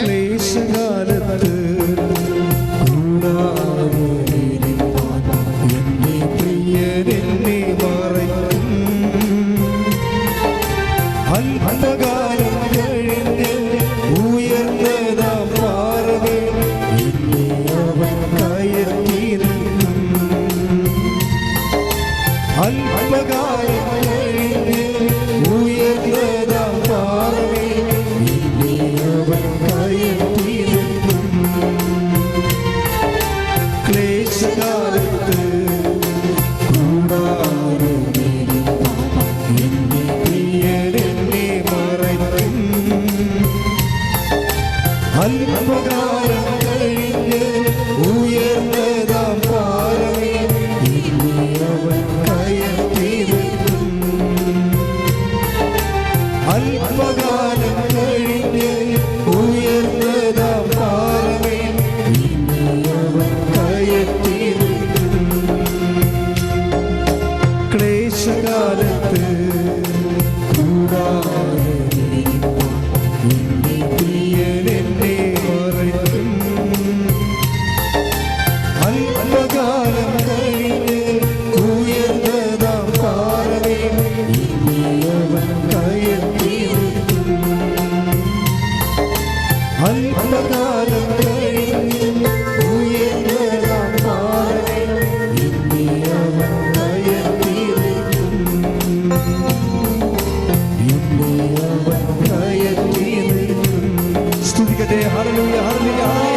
അല്പകാലം കഴിഞ്ഞ് ഉയർന്നതാം പാറകൾ എന്നെ അവൻ കയറ്റി നിർത്തും. എന്നെ അവൻ കയറ്റി നിർത്തും. സ്തുതിക്കട്ടെ. Hallelujah, hallelujah.